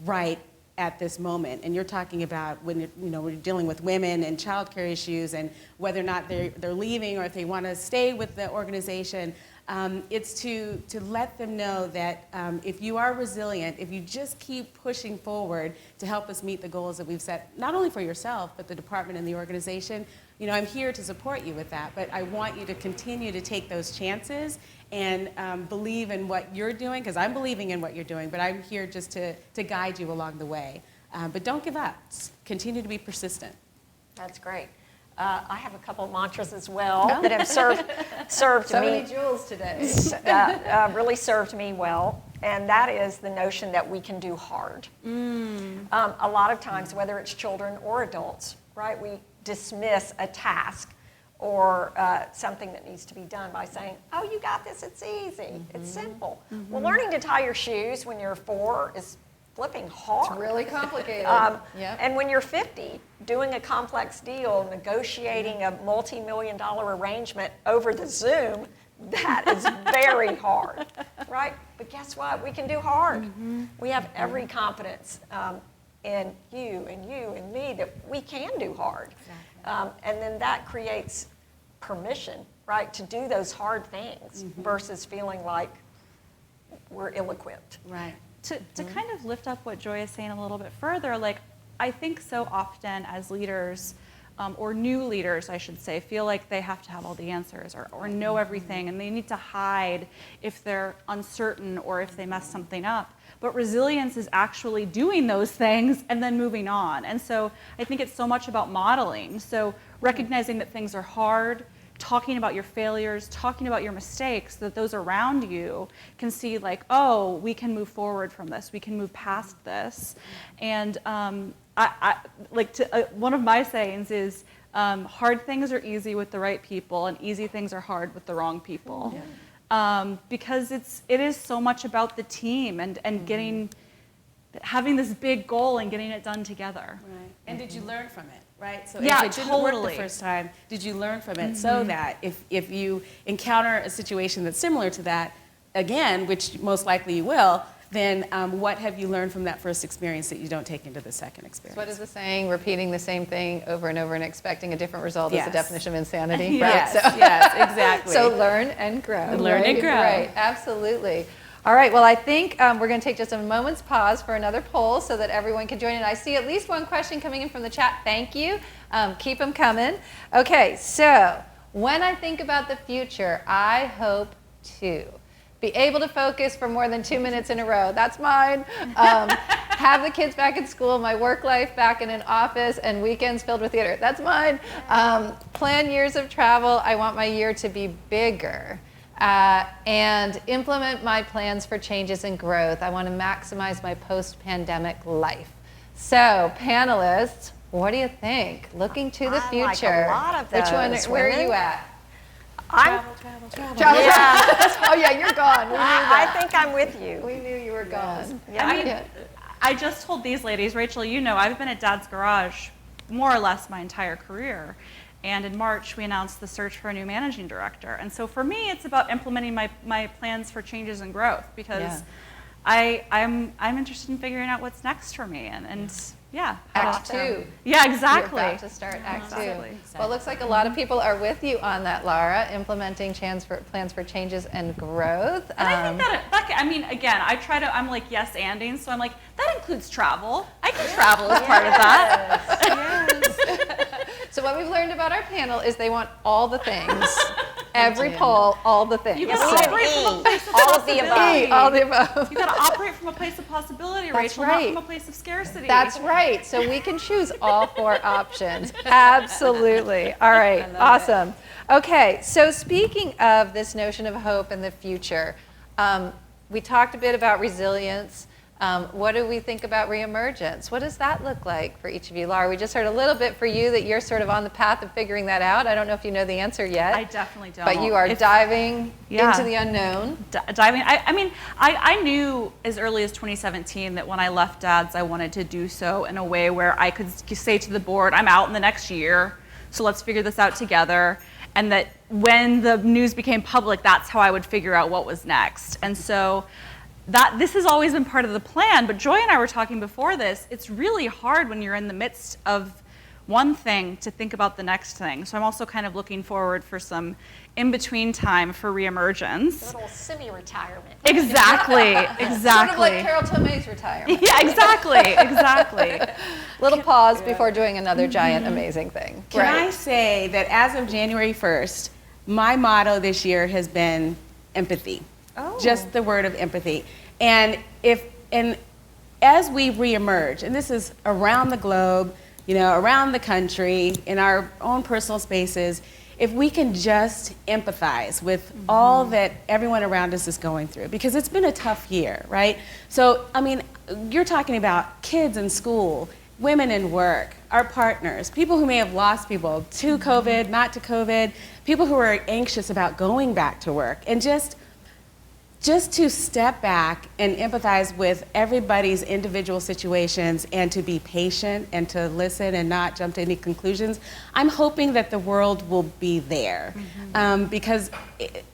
right at this moment. And you're talking about when we're dealing with women and childcare issues and whether or not they're leaving or if they want to stay with the organization. It's to let them know that if you are resilient, if you just keep pushing forward to help us meet the goals that we've set, not only for yourself, but the department and the organization, I'm here to support you with that, but I want you to continue to take those chances and believe in what you're doing, because I'm believing in what you're doing, but I'm here just to guide you along the way. But don't give up. Continue to be persistent. That's great. I have a couple mantras as well that have served So me. many jewels today. Really served me well, and that is the notion that we can do hard. A lot of times, whether it's children or adults, right, we dismiss a task or something that needs to be done by saying, oh, you got this, it's easy, it's simple. Well, learning to tie your shoes when you're 4 is flipping hard. It's really complicated. And when you're 50, doing a complex deal, negotiating a multi-million-dollar arrangement over the Zoom, that is very hard, right? But guess what? We can do hard. We have every confidence in you and me that we can do hard. And then that creates permission, right, to do those hard things versus feeling like we're ill-equipped. Right. To kind of lift up what Joy is saying a little bit further, like I think so often as leaders, or new leaders, I should say, feel like they have to have all the answers or know everything, and they need to hide if they're uncertain or if they mess something up. But resilience is actually doing those things and then moving on. And so I think it's so much about modeling. So recognizing that things are hard, talking about your failures, talking about your mistakes, so that those around you can see like, oh, we can move forward from this, we can move past this. And one of my sayings is, hard things are easy with the right people, and easy things are hard with the wrong people. Because it is so much about the team and having this big goal and getting it done together. Right. And did you learn from it? Right? So yeah, if it didn't work the first time, did you learn from it so that if you encounter a situation that's similar to that again, which most likely you will, then what have you learned from that first experience that you don't take into the second experience? What is the saying? Repeating the same thing over and over and expecting a different result is the definition of insanity. Yes, right? yes, exactly. So learn and grow. Learn and grow. Right, absolutely. All right, well, I think we're going to take just a moment's pause for another poll so that everyone can join in. I see at least one question coming in from the chat. Thank you. Keep them coming. Okay, so when I think about the future, I hope to be able to focus for more than 2 minutes in a row. That's mine. Have the kids back in school, my work life back in an office, and weekends filled with theater. That's mine. Plan years of travel. I want my year to be bigger. And implement my plans for changes and growth. I want to maximize my post-pandemic life. So, panelists, what do you think? Looking to the future. Like a lot of those. Which one? Where are you at? Travel. Yeah. Oh yeah, you're gone. We knew that. I think I'm with you. We knew you were gone. Yeah. I mean, I just told these ladies, Rachel, I've been at Dad's Garage more or less my entire career. And in March, we announced the search for a new managing director. And so for me, it's about implementing my plans for changes and growth, because I'm interested in figuring out what's next for me. And Act 2. Yeah, exactly. You're about to start Act 2. Exactly. Well, it looks like a lot of people are with you on that, Laura, implementing plans for changes and growth. And I think that, again, I'm like yes-anding, so I'm like, that includes travel. I can travel as part of that. Yes. So what we've learned about our panel is they want all the things. Every poll, all the things. You got to operate from a place of all of the above. All the above. You got to operate from a place of possibility, Rachel, not from a place of scarcity. That's right. So we can choose all 4 options. Absolutely. All right. Awesome. Okay. So speaking of this notion of hope in the future, we talked a bit about resilience. What do we think about reemergence? What does that look like for each of you? Laura, we just heard a little bit for you that you're sort of on the path of figuring that out. I don't know if you know the answer yet. I definitely don't. But you are diving into the unknown. Diving. I knew as early as 2017 that when I left Dad's, I wanted to do so in a way where I could say to the board, I'm out in the next year, so let's figure this out together. And that when the news became public, that's how I would figure out what was next. And so this has always been part of the plan, but Joy and I were talking before this, it's really hard when you're in the midst of one thing to think about the next thing. So I'm also kind of looking forward for some in-between time for reemergence. A little semi-retirement. Exactly, Sort exactly. of like Carol Tomei's retirement. Yeah, exactly. Little pause before doing another giant amazing thing. Can I say that as of January 1st, my motto this year has been empathy. Just the word of empathy. And as we reemerge, and this is around the globe, around the country, in our own personal spaces, if we can just empathize with all that everyone around us is going through, because it's been a tough year, right? So, I mean, you're talking about kids in school, women in work, our partners, people who may have lost people to COVID, not to COVID, people who are anxious about going back to work, and just to step back and empathize with everybody's individual situations and to be patient and to listen and not jump to any conclusions. I'm hoping that the world will be there because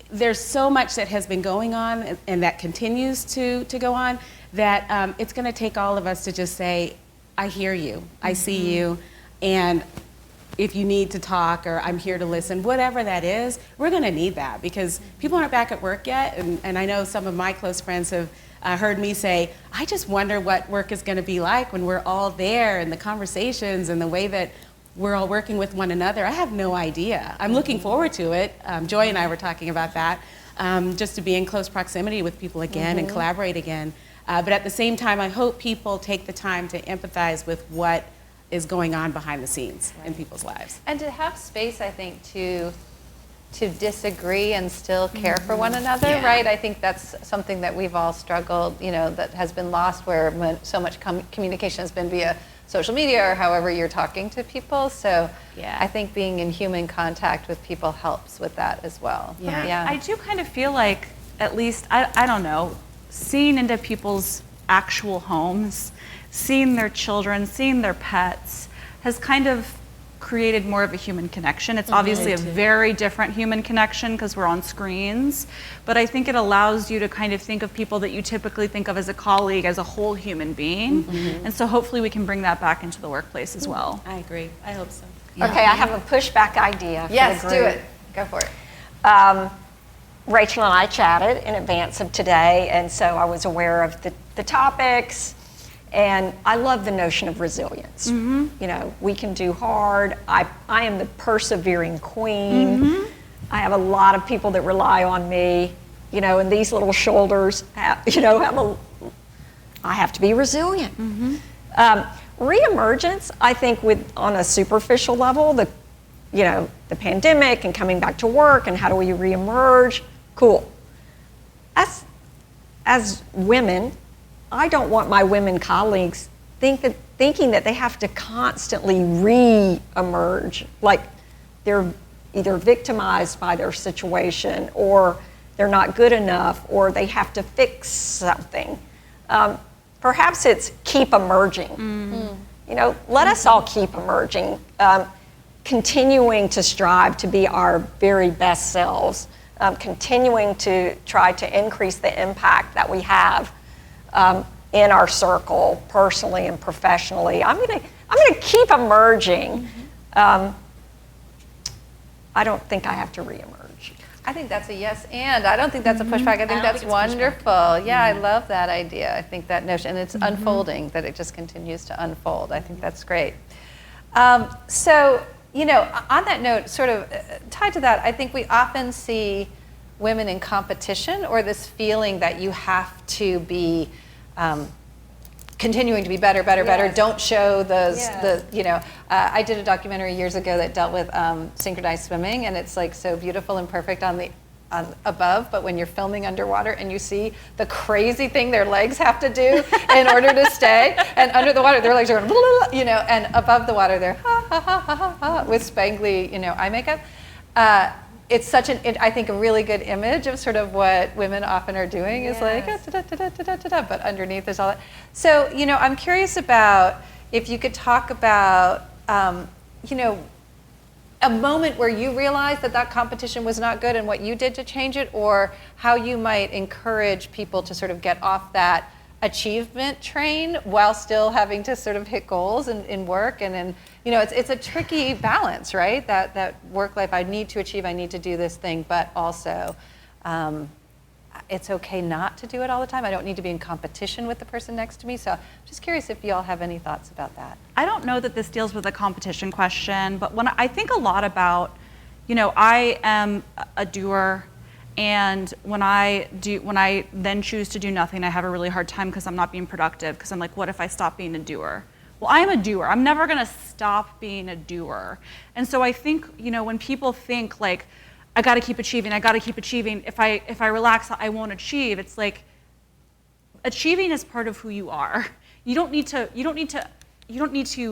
there's so much that has been going on and that continues to go on that it's going to take all of us to just say, I hear you, I see you, and if you need to talk or I'm here to listen, whatever that is, we're going to need that because people aren't back at work yet. And I know some of my close friends have heard me say, I just wonder what work is going to be like when we're all there and the conversations and the way that we're all working with one another. I have no idea. I'm looking forward to it. Joy and I were talking about that, just to be in close proximity with people again and collaborate again. But at the same time, I hope people take the time to empathize with what is going on behind the scenes in people's lives. And to have space, I think, to disagree and still care for one another, right? I think that's something that we've all struggled, that has been lost where so much communication has been via social media or however you're talking to people. So I think being in human contact with people helps with that as well. I do kind of feel like, at least, I don't know, seeing into people's actual homes, seeing their children, seeing their pets, has kind of created more of a human connection. It's obviously a very different human connection because we're on screens, but I think it allows you to kind of think of people that you typically think of as a colleague, as a whole human being. And so hopefully we can bring that back into the workplace as well. I agree. I hope so. Okay, I have a pushback idea. Yes, for the do group. it. Go for it. Rachel and I chatted in advance of today, and so I was aware of the topics. And I love the notion of resilience. We can do hard. I am the persevering queen. I have a lot of people that rely on me, and these little shoulders, I have to be resilient. Reemergence, I think, on a superficial level, the pandemic and coming back to work and how do we reemerge, cool. As women, I don't want my women colleagues thinking that they have to constantly re-emerge, like they're either victimized by their situation or they're not good enough or they have to fix something. Perhaps it's keep emerging. Let us all keep emerging, continuing to strive to be our very best selves, continuing to try to increase the impact that we have in our circle, personally and professionally. I'm gonna keep emerging. I don't think I have to reemerge. I think that's a yes, and I don't think that's a pushback. I think that's wonderful. Yeah, I love that idea. I think that notion, and it's unfolding, that it just continues to unfold. I think that's great. So, on that note, sort of tied to that, I think we often see women in competition, or this feeling that you have to be continuing to be better. Don't show those. I did a documentary years ago that dealt with synchronized swimming, and it's like so beautiful and perfect on above, but when you're filming underwater and you see the crazy thing their legs have to do in order to stay, and under the water their legs are going, and above the water they're with spangly, eye makeup. It's such I think a really good image of sort of what women often are doing is like, but underneath is all that. So, I'm curious about if you could talk about, a moment where you realized that competition was not good and what you did to change it, or how you might encourage people to sort of get off that achievement train while still having to sort of hit goals in work and it's a tricky balance, right? That work life, I need to achieve, I need to do this thing, but also it's okay not to do it all the time. I don't need to be in competition with the person next to me. So I'm just curious if y'all have any thoughts about that. I don't know that this deals with a competition question, but when I think a lot about, I am a doer, and when I then choose to do nothing, I have a really hard time because I'm not being productive, because I'm like, what if I stop being a doer? Well, I'm a doer. I'm never going to stop being a doer. And so I think, when people think like, I got to keep achieving, if I relax, I won't achieve. It's like, achieving is part of who you are. You don't need to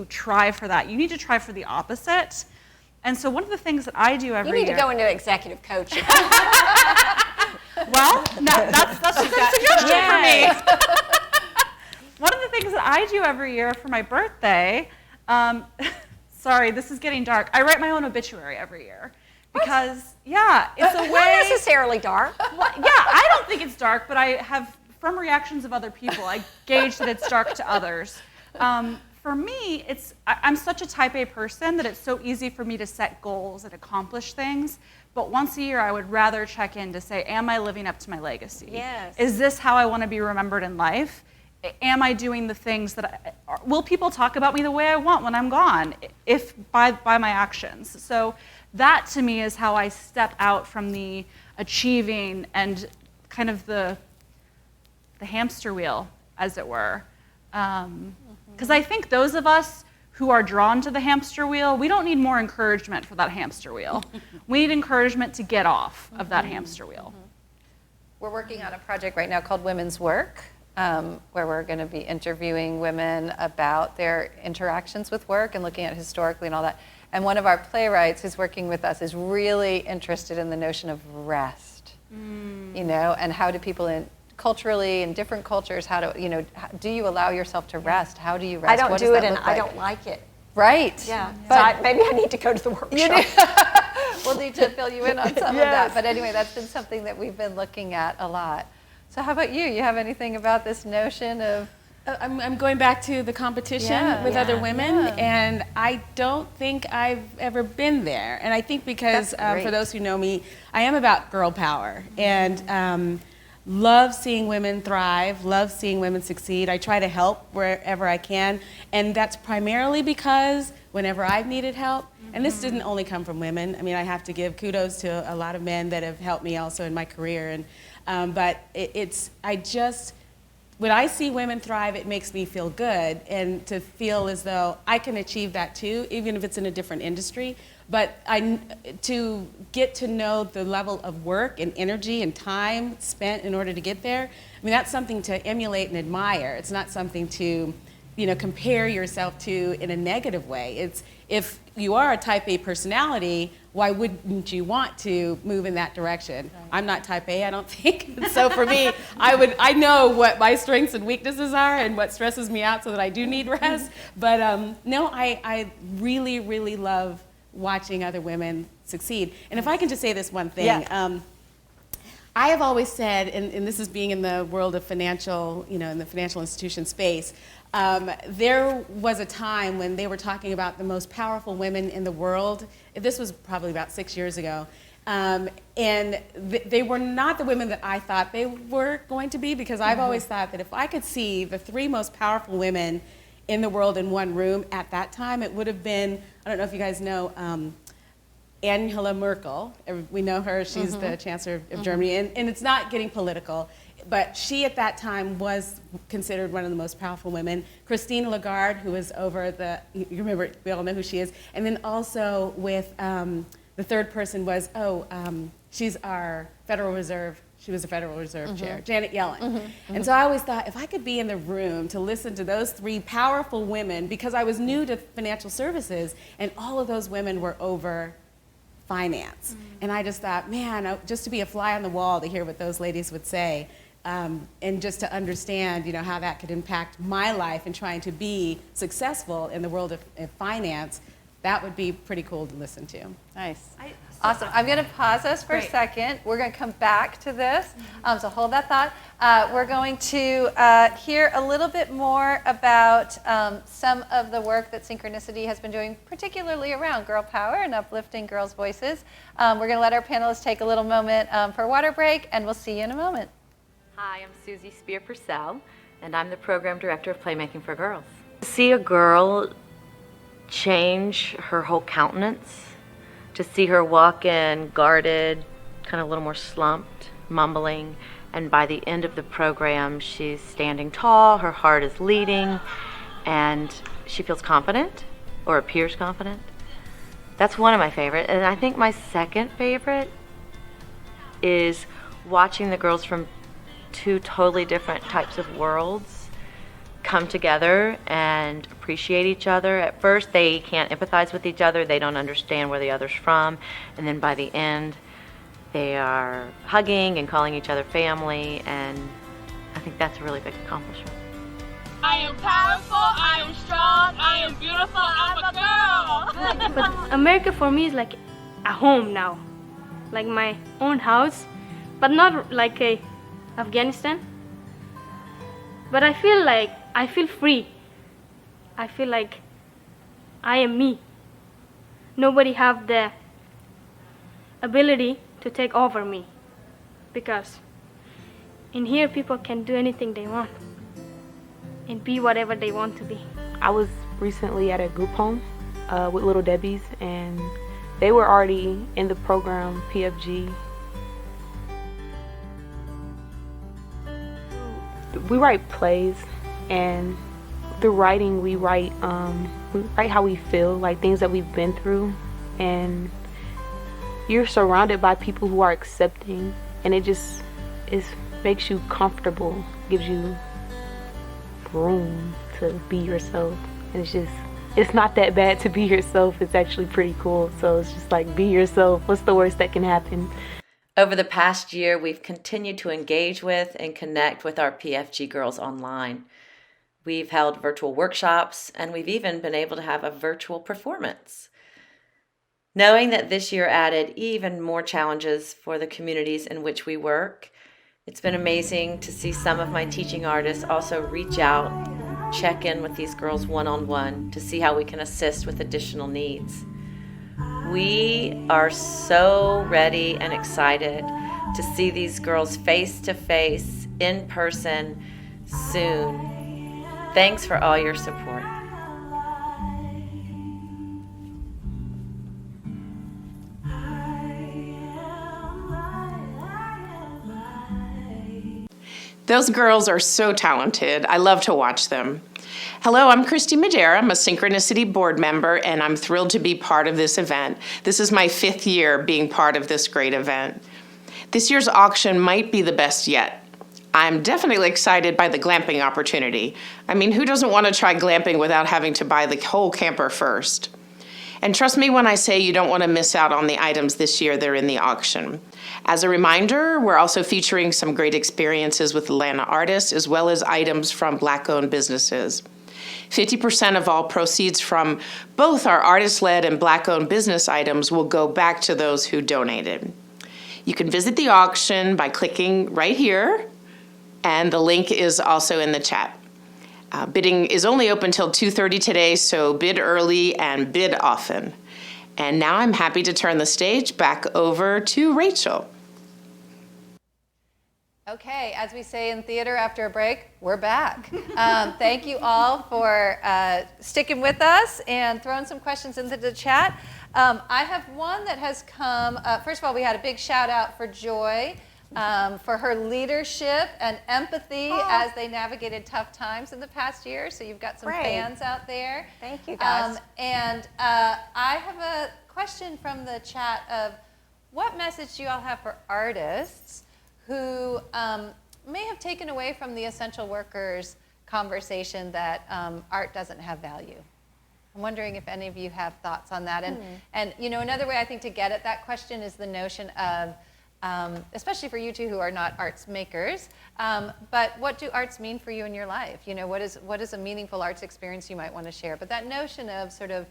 try for that. You need to try for the opposite. And so one of the things that I do every year. You need to go into executive coaching. Well, that's a good suggestion for me. One of the things that I do every year for my birthday, sorry, this is getting dark. I write my own obituary every year. Because, it's a way. Not necessarily dark. Well, I don't think it's dark, but I have, from reactions of other people, I gauge that it's dark to others. For me, I'm such a type A person that it's so easy for me to set goals and accomplish things. But once a year, I would rather check in to say, am I living up to my legacy? Yes. Is this how I want to be remembered in life? Am I doing the things that will people talk about me the way I want when I'm gone, if by my actions? So that to me is how I step out from the achieving and kind of the hamster wheel, as it were. Because I think those of us who are drawn to the hamster wheel, we don't need more encouragement for that hamster wheel. We need encouragement to get off of that hamster wheel. We're working on a project right now called Women's Work, where we're going to be interviewing women about their interactions with work and looking at historically and all that. And one of our playwrights who's working with us is really interested in the notion of rest, and how do people culturally in different cultures, do you allow yourself to rest? How do you rest? I don't do it and I don't like it. Right. Yeah. But maybe I need to go to the workshop. We'll need to fill you in on some of that. But anyway, that's been something that we've been looking at a lot. So how about you? You have anything about this notion of? I'm going back to the competition with other women, and I don't think I've ever been there. And I think because, for those who know me, I am about girl power, and love seeing women thrive, love seeing women succeed. I try to help wherever I can, and that's primarily because whenever I've needed help, and this didn't only come from women. I mean, I have to give kudos to a lot of men that have helped me also in my career, and but when I see women thrive, it makes me feel good, and to feel as though I can achieve that too, even if it's in a different industry. But to get to know the level of work and energy and time spent in order to get there, I mean, that's something to emulate and admire. It's not something to, compare yourself to in a negative way. It's if you are a type A personality, why wouldn't you want to move in that direction? Right. I'm not type A, I don't think. So for me, I know what my strengths and weaknesses are and what stresses me out so that I do need rest. But no, I really, really love watching other women succeed. And if I can just say this one thing, I have always said, and this is being in the world of financial, in the financial institution space, there was a time when they were talking about the most powerful women in the world. This was probably about 6 years ago. And they were not the women that I thought they were going to be, because I've always thought that if I could see the 3 most powerful women in the world in one room at that time, it would have been, I don't know if you guys know, Angela Merkel. We know her, she's the Chancellor of Germany, and it's not getting political, but she at that time was considered one of the most powerful women. Christine Lagarde, who was over you remember, we all know who she is, and then also with, the third person was, she's our Federal Reserve, she was the Federal Reserve Chair, Janet Yellen. And so I always thought, if I could be in the room to listen to those 3 powerful women, because I was new to financial services, and all of those women were over finance. And I just thought, man, just to be a fly on the wall to hear what those ladies would say, and just to understand, how that could impact my life in trying to be successful in the world of finance, that would be pretty cool to listen to. Nice. Awesome. I'm going to pause us for Great. a second. We're going to come back to this. So hold that thought. We're going to hear a little bit more about some of the work that Synchronicity has been doing, particularly around girl power and uplifting girls' voices. We're going to let our panelists take a little moment for a water break, and we'll see you in a moment. Hi, I'm Susie Spear-Purcell, and I'm the Program Director of Playmaking for Girls. To see a girl change her whole countenance, to see her walk in guarded, kind of a little more slumped, mumbling, and by the end of the program, she's standing tall, her heart is leading, and she feels confident, or appears confident. That's one of my favorite. And I think my second favorite is watching the girls from two totally different types of worlds come together and appreciate each other. At first, they can't empathize with each other. They don't understand where the other's from. And then by the end, they are hugging and calling each other family. And I think that's a really big accomplishment. I am powerful, I am strong, I am beautiful, I'm a girl. But America for me is like a home now. Like my own house, but not like a Afghanistan. But I feel free. I feel like I am me. Nobody have the ability to take over me, because in here people can do anything they want and be whatever they want to be. I was recently at a group home with Little Debbie's, and they were already in the program PFG. We write plays, and through writing we write how we feel, like things that we've been through, and you're surrounded by people who are accepting, and it makes you comfortable, gives you room to be yourself. And it's not that bad to be yourself. It's actually pretty cool. So it's just like, be yourself. What's the worst that can happen? Over the past year, we've continued to engage with and connect with our PFG girls online. We've held virtual workshops, and we've even been able to have a virtual performance. Knowing that this year added even more challenges for the communities in which we work, it's been amazing to see some of my teaching artists also reach out, check in with these girls one-on-one to see how we can assist with additional needs. We are so ready and excited to see these girls face to face, in person, soon. Thanks for all your support. Those girls are so talented. I love to watch them. Hello, I'm Christy Madera. I'm a Synchronicity board member, and I'm thrilled to be part of this event. This is my 5th year being part of this great event. This year's auction might be the best yet. I'm definitely excited by the glamping opportunity. I mean, who doesn't want to try glamping without having to buy the whole camper first? And trust me when I say you don't want to miss out on the items this year that are in the auction. As a reminder, we're also featuring some great experiences with Atlanta artists, as well as items from Black-owned businesses. 50% of all proceeds from both our artist-led and Black-owned business items will go back to those who donated. You can visit the auction by clicking right here, and the link is also in the chat. Bidding is only open till 2:30 today, so bid early and bid often. And now I'm happy to turn the stage back over to Rachel. Okay, as we say in theater after a break, we're back. Thank you all for sticking with us and throwing some questions into the chat. I have one that has come. First of all, we had a big shout out for Joy for her leadership and empathy as they navigated tough times in the past year. So you've got some fans out there. Thank you, guys. And I have a question from the chat of what message do you all have for artists who may have taken away from the essential workers conversation that art doesn't have value? I'm wondering if any of you have thoughts on that. And you know, another way I think to get at that question is the notion of, especially for you two who are not arts makers, but what do arts mean for you in your life? You know, what is a meaningful arts experience you might want to share? But that notion of sort of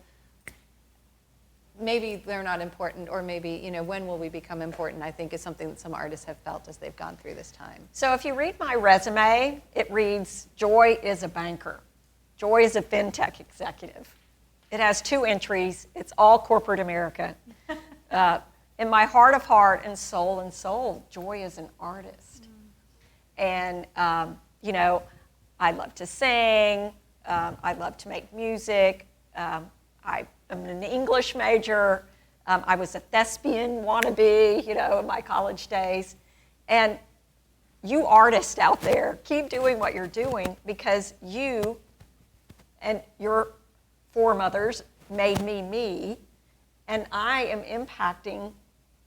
maybe they're not important, or maybe, when will we become important, I think is something that some artists have felt as they've gone through this time. So if you read my resume, it reads, Joy is a banker. Joy is a fintech executive. It has 2 entries. It's all corporate America. In my heart of heart and soul, Joy is an artist. And, I love to sing. I love to make music. I'm an English major. I was a thespian wannabe, in my college days. And you artists out there, keep doing what you're doing, because you and your foremothers made me, and I am impacting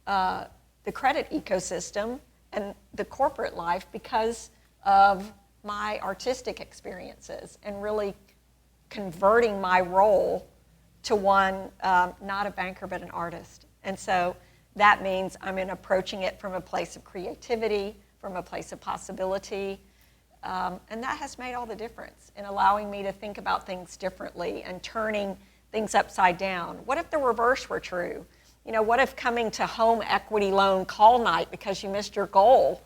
the credit ecosystem and the corporate life because of my artistic experiences, and really converting my role to one, not a banker, but an artist. And so that means I'm approaching it from a place of creativity, from a place of possibility, and that has made all the difference in allowing me to think about things differently and turning things upside down. What if the reverse were true? What if coming to home equity loan call night because you missed your goal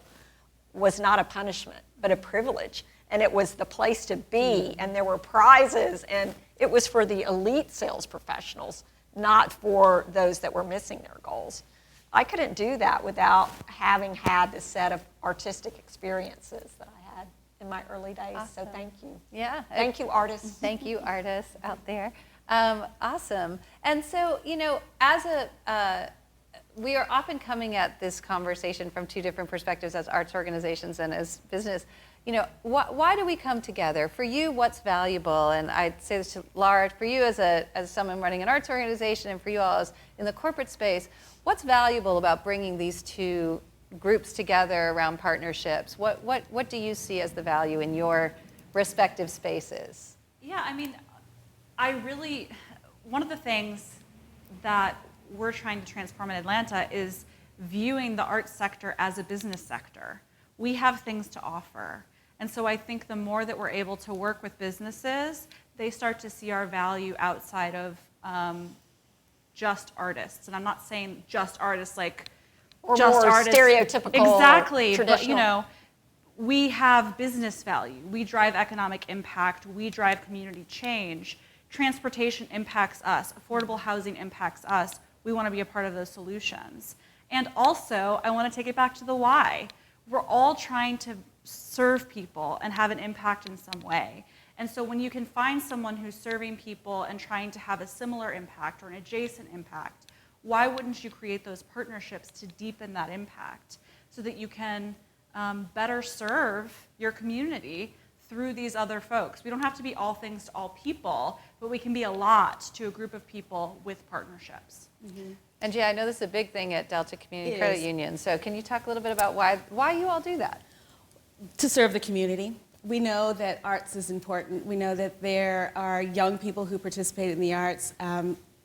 was not a punishment, but a privilege, and it was the place to be, and there were prizes, and it was for the elite sales professionals, not for those that were missing their goals. I couldn't do that without having had the set of artistic experiences that I had in my early days. Awesome. So thank you. Yeah. Thank you, artists. Thank you, artists out there. Awesome. And so, we are often coming at this conversation from 2 different perspectives as arts organizations and as business. Why do we come together? For you, what's valuable? And I'd say this to Laura, for you as someone running an arts organization, and for you all as in the corporate space, what's valuable about bringing these 2 groups together around partnerships? What do you see as the value in your respective spaces? Yeah, one of the things that we're trying to transform in Atlanta is viewing the arts sector as a business sector. We have things to offer. And so I think the more that we're able to work with businesses, they start to see our value outside of just artists. And I'm not saying just artists like or just more artists. Stereotypical, Exactly. traditional. But, we have business value. We drive economic impact. We drive community change. Transportation impacts us. Affordable housing impacts us. We want to be a part of those solutions. And also, I want to take it back to the why. We're all trying to serve people and have an impact in some way. And so when you can find someone who's serving people and trying to have a similar impact or an adjacent impact, why wouldn't you create those partnerships to deepen that impact so that you can better serve your community through these other folks? We don't have to be all things to all people, but we can be a lot to a group of people with partnerships. Mm-hmm. And I know this is a big thing at Delta Community It Credit is. Union. So can you talk a little bit about why you all do that? To serve the community. We know that arts is important. We know that there are young people who participate in the arts.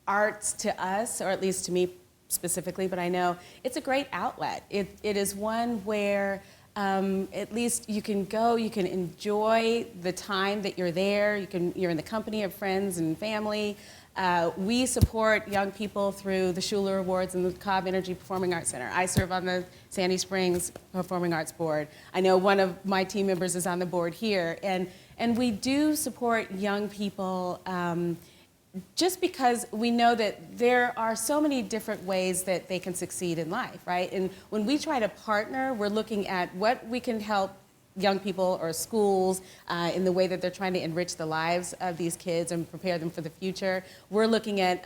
Arts to us, or at least to me specifically, but I know it's a great outlet. It is one where at least you can go, you can enjoy the time that you're there, you're in the company of friends and family. We support young people through the Schuler Awards and the Cobb Energy Performing Arts Center. I serve on the Sandy Springs Performing Arts Board. I know one of my team members is on the board here. And we do support young people just because we know that there are so many different ways that they can succeed in life, right? And when we try to partner, we're looking at what we can help young people or schools in the way that they're trying to enrich the lives of these kids and prepare them for the future. We're looking at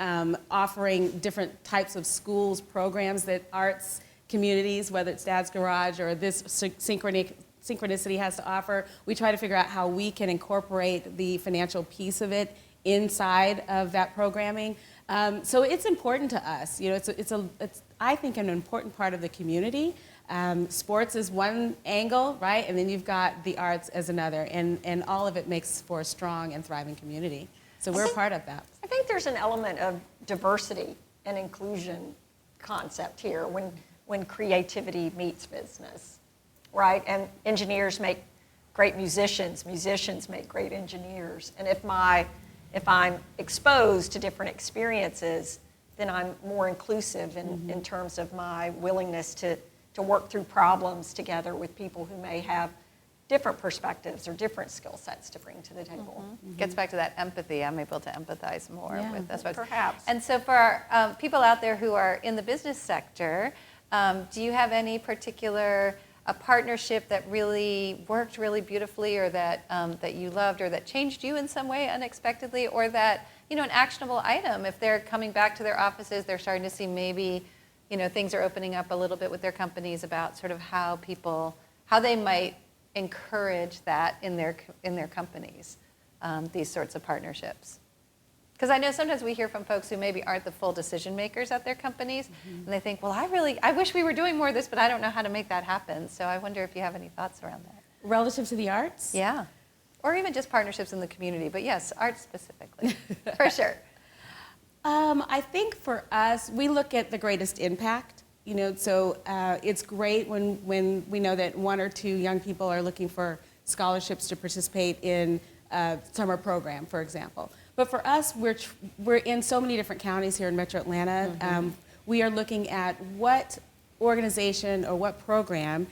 offering different types of schools, programs that arts communities, whether it's Dad's Garage or this Synchronicity has to offer. We try to figure out how we can incorporate the financial piece of it inside of that programming. So it's important to us. It's I think an important part of the community. Sports is one angle, right? And then you've got the arts as another, and all of it makes for a strong and thriving community. So we're a part of that. I think there's an element of diversity and inclusion concept here when creativity meets business, right? And engineers make great musicians, musicians make great engineers. And if I'm exposed to different experiences, then I'm more inclusive in terms of my willingness to work through problems together with people who may have different perspectives or different skill sets to bring to the table. Gets back to that empathy. I'm able to empathize more with those folks. Perhaps. And so for our, people out there who are in the business sector, do you have any particular a partnership that really worked really beautifully, or that that you loved, or that changed you in some way unexpectedly, or that, you know, an actionable item, if they're coming back to their offices, they're starting to see maybe, you know, things are opening up a little bit with their companies about sort of how people, how they might encourage that in their companies, these sorts of partnerships. Because I know sometimes we hear from folks who maybe aren't the full decision makers at their companies, and they think, well, I wish we were doing more of this, but I don't know how to make that happen. So I wonder if you have any thoughts around that. Relative to the arts? Yeah. Or even just partnerships in the community, but yes, arts specifically, for sure. I think for us, we look at the greatest impact. You know, so it's great when we know that 1 or 2 young people are looking for scholarships to participate in a summer program, for example. But for us, we're in so many different counties here in Metro Atlanta. We are looking at what organization or what program,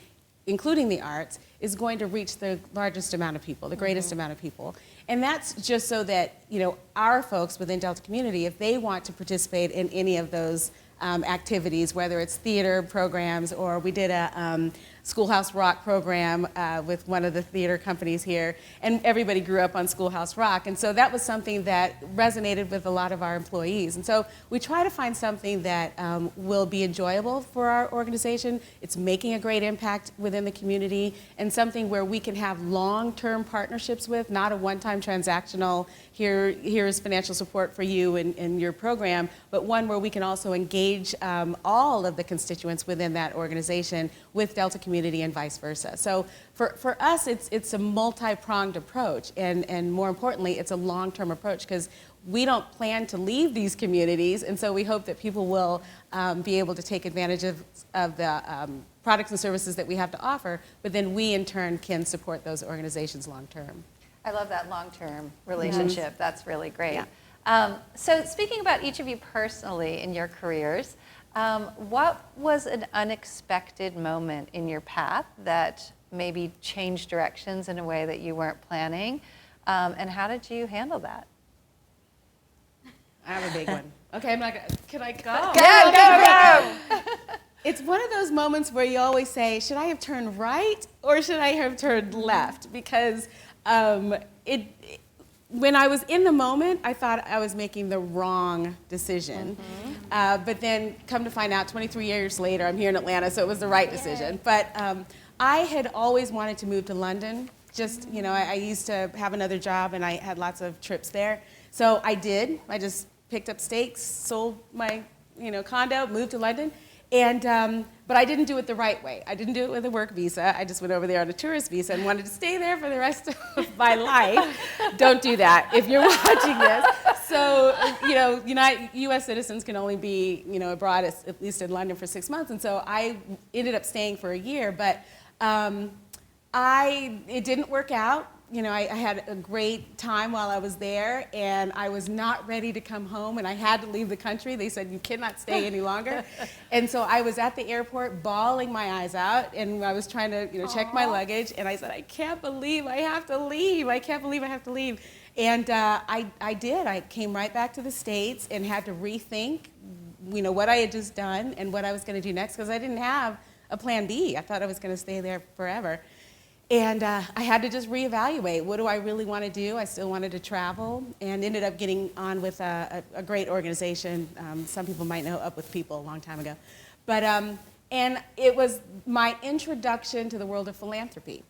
including the arts, is going to reach the largest amount of people, the greatest amount of people. And that's just so that, you know, our folks within Delta Community, if they want to participate in any of those activities, whether it's theater programs, or we did a Schoolhouse Rock program with one of the theater companies here, and everybody grew up on Schoolhouse Rock, and so that was something that resonated with a lot of our employees. And so we try to find something that will be enjoyable for our organization. It's making a great impact within the community, and something where we can have long-term partnerships with, not a one-time transactional, here's financial support for you and your program, but one where we can also engage all of the constituents within that organization with Delta Community and vice versa. So for us, it's a multi-pronged approach, and more importantly, it's a long-term approach, because we don't plan to leave these communities, and so we hope that people will be able to take advantage of the products and services that we have to offer, but then we in turn can support those organizations long-term. I love that long-term relationship. That's really great. So speaking about each of you personally in your careers, what was an unexpected moment in your path that maybe changed directions in a way that you weren't planning? And how did you handle that? I have a big one. Okay, I'm not gonna, can I go? Go. It's one of those moments where you always say, should I have turned right or should I have turned left? Because when I was in the moment, I thought I was making the wrong decision. But then come to find out 23 years later, I'm here in Atlanta, so it was the right decision. But I had always wanted to move to London. Just, you know, I used to have another job and I had lots of trips there. So I did. I just picked up stakes, sold my, condo, moved to London. And, but I didn't do it the right way. I didn't do it with a work visa. I just went over there on a tourist visa and wanted to stay there for the rest of my life. Don't do that if you're watching this. So, U.S. citizens can only be, abroad, at least in London, for 6 months. And so I ended up staying for a year, but it didn't work out. I had a great time while I was there, and I was not ready to come home, and I had to leave the country. They said, you cannot stay any longer. And so I was at the airport bawling my eyes out, and I was trying to check my luggage, and I said, I can't believe I have to leave. I can't believe I have to leave. And I did. I came right back to the States and had to rethink what I had just done and what I was going to do next, because I didn't have a plan B. I thought I was going to stay there forever. And I had to just reevaluate, what do I really want to do? I still wanted to travel, and ended up getting on with a great organization. Some people might know Up With People a long time ago. But, and it was my introduction to the world of philanthropy.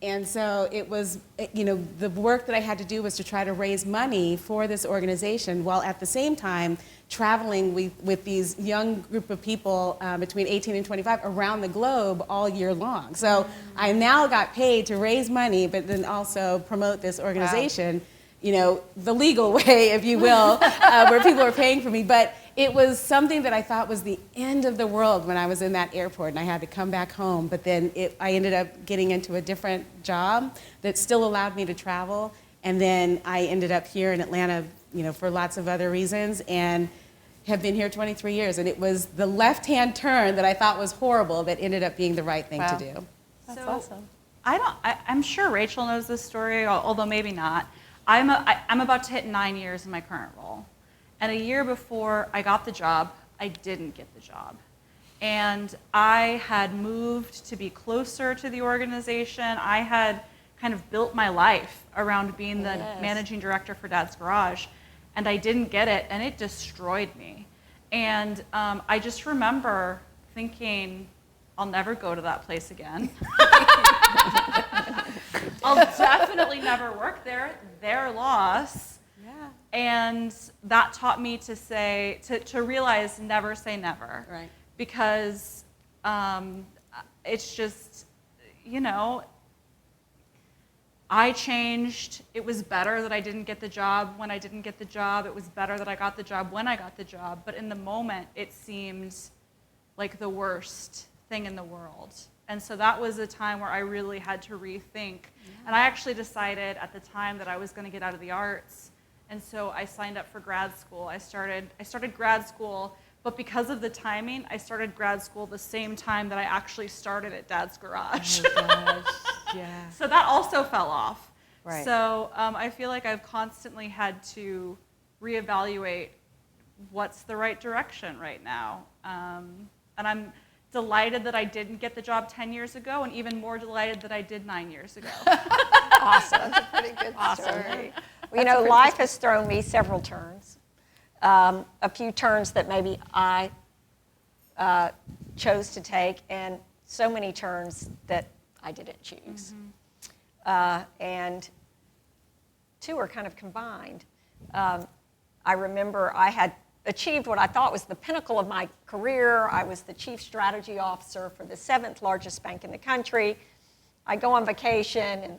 And so it was, the work that I had to do was to try to raise money for this organization, while at the same time traveling with these young group of people between 18 and 25 around the globe all year long. So I now got paid to raise money, but then also promote this organization, the legal way, if you will, where people are paying for me. But it was something that I thought was the end of the world when I was in that airport and I had to come back home. But then I ended up getting into a different job that still allowed me to travel. And then I ended up here in Atlanta, for lots of other reasons. And have been here 23 years, and it was the left-hand turn that I thought was horrible that ended up being the right thing to do. That's awesome. I'm sure Rachel knows this story, although maybe not. I'm about to hit 9 years in my current role. And a year before I got the job, I didn't get the job. And I had moved to be closer to the organization. I had kind of built my life around being the managing director for Dad's Garage. And I didn't get it, and it destroyed me. And I just remember thinking, I'll never go to that place again. I'll definitely never work there. Their loss. Yeah. And that taught me to realize never say never. Right. Because it's just, I changed. It was better that I didn't get the job when I didn't get the job. It was better that I got the job when I got the job. But in the moment, it seemed like the worst thing in the world. And so that was a time where I really had to rethink. And I actually decided at the time that I was going to get out of the arts. And so I signed up for grad school. I started grad school, but because of the timing, I started grad school the same time that I actually started at Dad's Garage. Oh gosh. Yeah. So that also fell off. Right. So I feel like I've constantly had to reevaluate what's the right direction right now. And I'm delighted that I didn't get the job 10 years ago, and even more delighted that I did 9 years ago. Awesome. That's a pretty good story. Well, life has thrown me several turns. A few turns that maybe I chose to take, and so many turns that I didn't choose. And two are kind of combined. I remember I had achieved what I thought was the pinnacle of my career. I was the chief strategy officer for the 7th largest bank in the country. I go on vacation,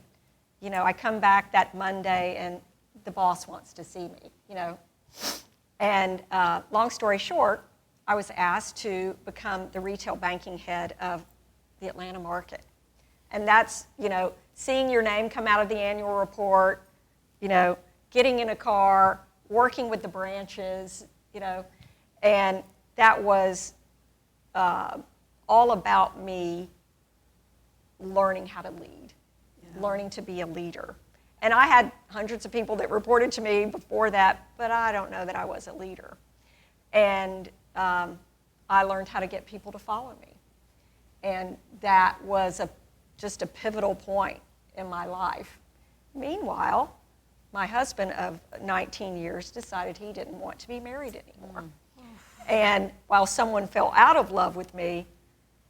and I come back that Monday, and the boss wants to see me. And long story short, I was asked to become the retail banking head of the Atlanta market. And that's, seeing your name come out of the annual report, getting in a car, working with the branches, and that was all about me learning how to lead, learning to be a leader. And I had hundreds of people that reported to me before that, but I don't know that I was a leader. And I learned how to get people to follow me. And that was just a pivotal point in my life. Meanwhile, my husband of 19 years decided he didn't want to be married anymore. And while someone fell out of love with me,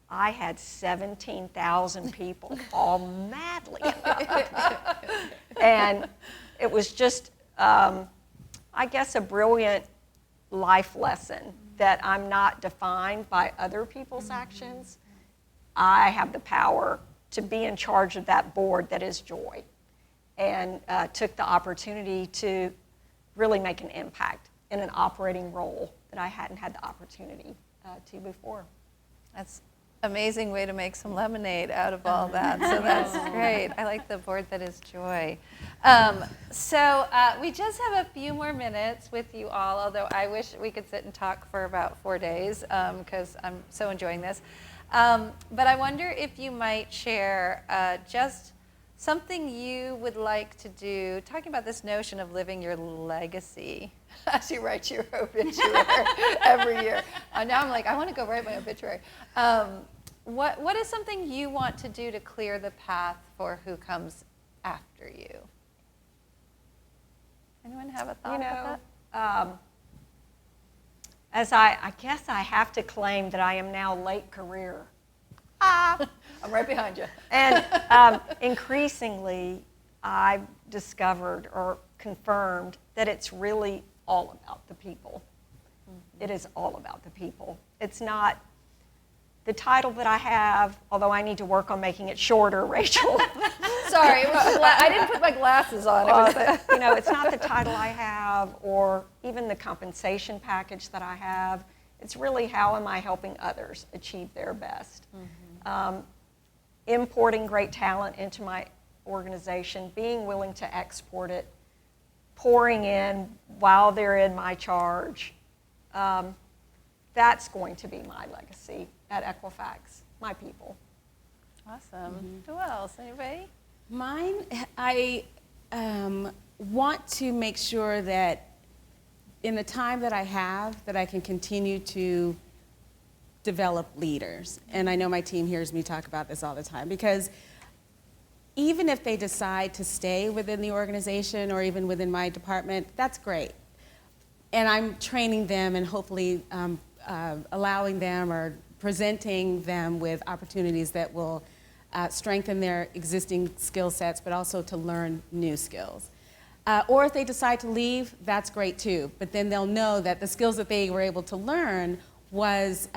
I had 17,000 people all madly in love. And it was just, I guess, a brilliant life lesson that I'm not defined by other people's actions. I have the power to be in charge of that board that is joy, and took the opportunity to really make an impact in an operating role that I hadn't had the opportunity to before. That's amazing way to make some lemonade out of all that. So that's great. I like the board that is joy. So we just have a few more minutes with you all, although I wish we could sit and talk for about 4 days because I'm so enjoying this. But I wonder if you might share just something you would like to do, talking about this notion of living your legacy as you write your obituary every year. Now I'm like, I want to go write my obituary. What is something you want to do to clear the path for who comes after you? Anyone have a thought about that? As I guess I have to claim that I am now late career. I'm right behind you. And increasingly, I've discovered or confirmed that it's really all about the people. It is all about the people. It's not the title that I have, although I need to work on making it shorter, Rachel. Sorry, I didn't put my glasses on. It's not the title I have or even the compensation package that I have. It's really how am I helping others achieve their best. Importing great talent into my organization, being willing to export it, pouring in while they're in my charge, That's going to be my legacy at Equifax, my people. Awesome. Who else? Anybody? Mine, I want to make sure that in the time that I have, that I can continue to develop leaders. And I know my team hears me talk about this all the time, because even if they decide to stay within the organization or even within my department, that's great. And I'm training them and hopefully allowing them or presenting them with opportunities that will strengthen their existing skill sets, but also to learn new skills. Or if they decide to leave, that's great too. But then they'll know that the skills that they were able to learn was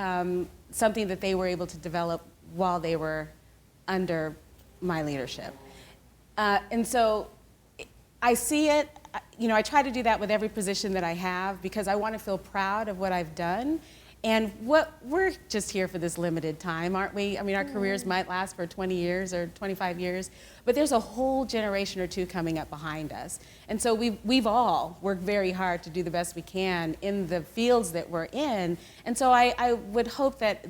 something that they were able to develop while they were under my leadership. And so I see it, I try to do that with every position that I have, because I want to feel proud of what I've done. And we're just here for this limited time, aren't we? I mean, our careers might last for 20 years or 25 years, but there's a whole generation or two coming up behind us. And so we've all worked very hard to do the best we can in the fields that we're in. And so I would hope that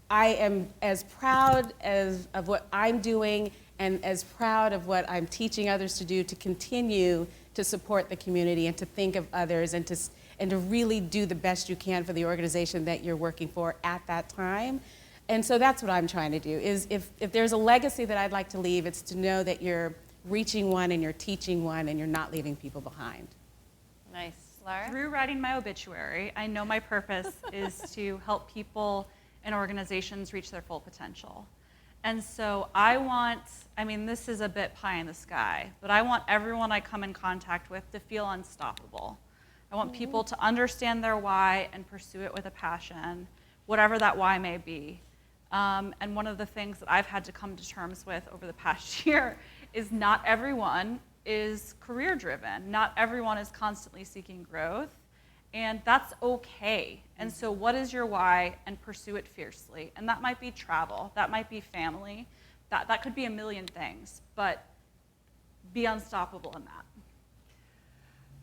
I am as proud of what I'm doing and as proud of what I'm teaching others to do, to continue to support the community and to think of others and to really do the best you can for the organization that you're working for at that time. And so that's what I'm trying to do, is if there's a legacy that I'd like to leave, it's to know that you're reaching one and you're teaching one and you're not leaving people behind. Nice. Laura? Through writing my obituary, I know my purpose is to help people and organizations reach their full potential. And so this is a bit pie in the sky, but I want everyone I come in contact with to feel unstoppable. I want people to understand their why and pursue it with a passion, whatever that why may be. And one of the things that I've had to come to terms with over the past year is not everyone is career driven. Not everyone is constantly seeking growth, and that's okay. And so what is your why, and pursue it fiercely. And that might be travel, that might be family, that could be a million things, but be unstoppable in that.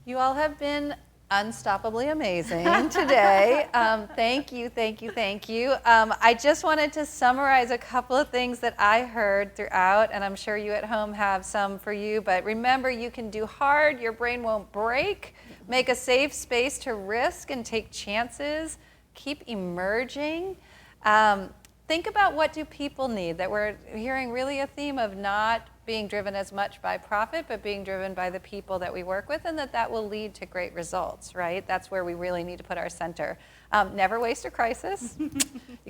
You all have been unstoppably amazing today. Thank you, thank you, thank you. I just wanted to summarize a couple of things that I heard throughout, and I'm sure you at home have some for you, but remember, you can do hard, your brain won't break, make a safe space to risk and take chances, keep emerging. Think about, what do people need? That we're hearing really a theme of not being driven as much by profit, but being driven by the people that we work with, and that will lead to great results, right? That's where we really need to put our center. Never waste a crisis. You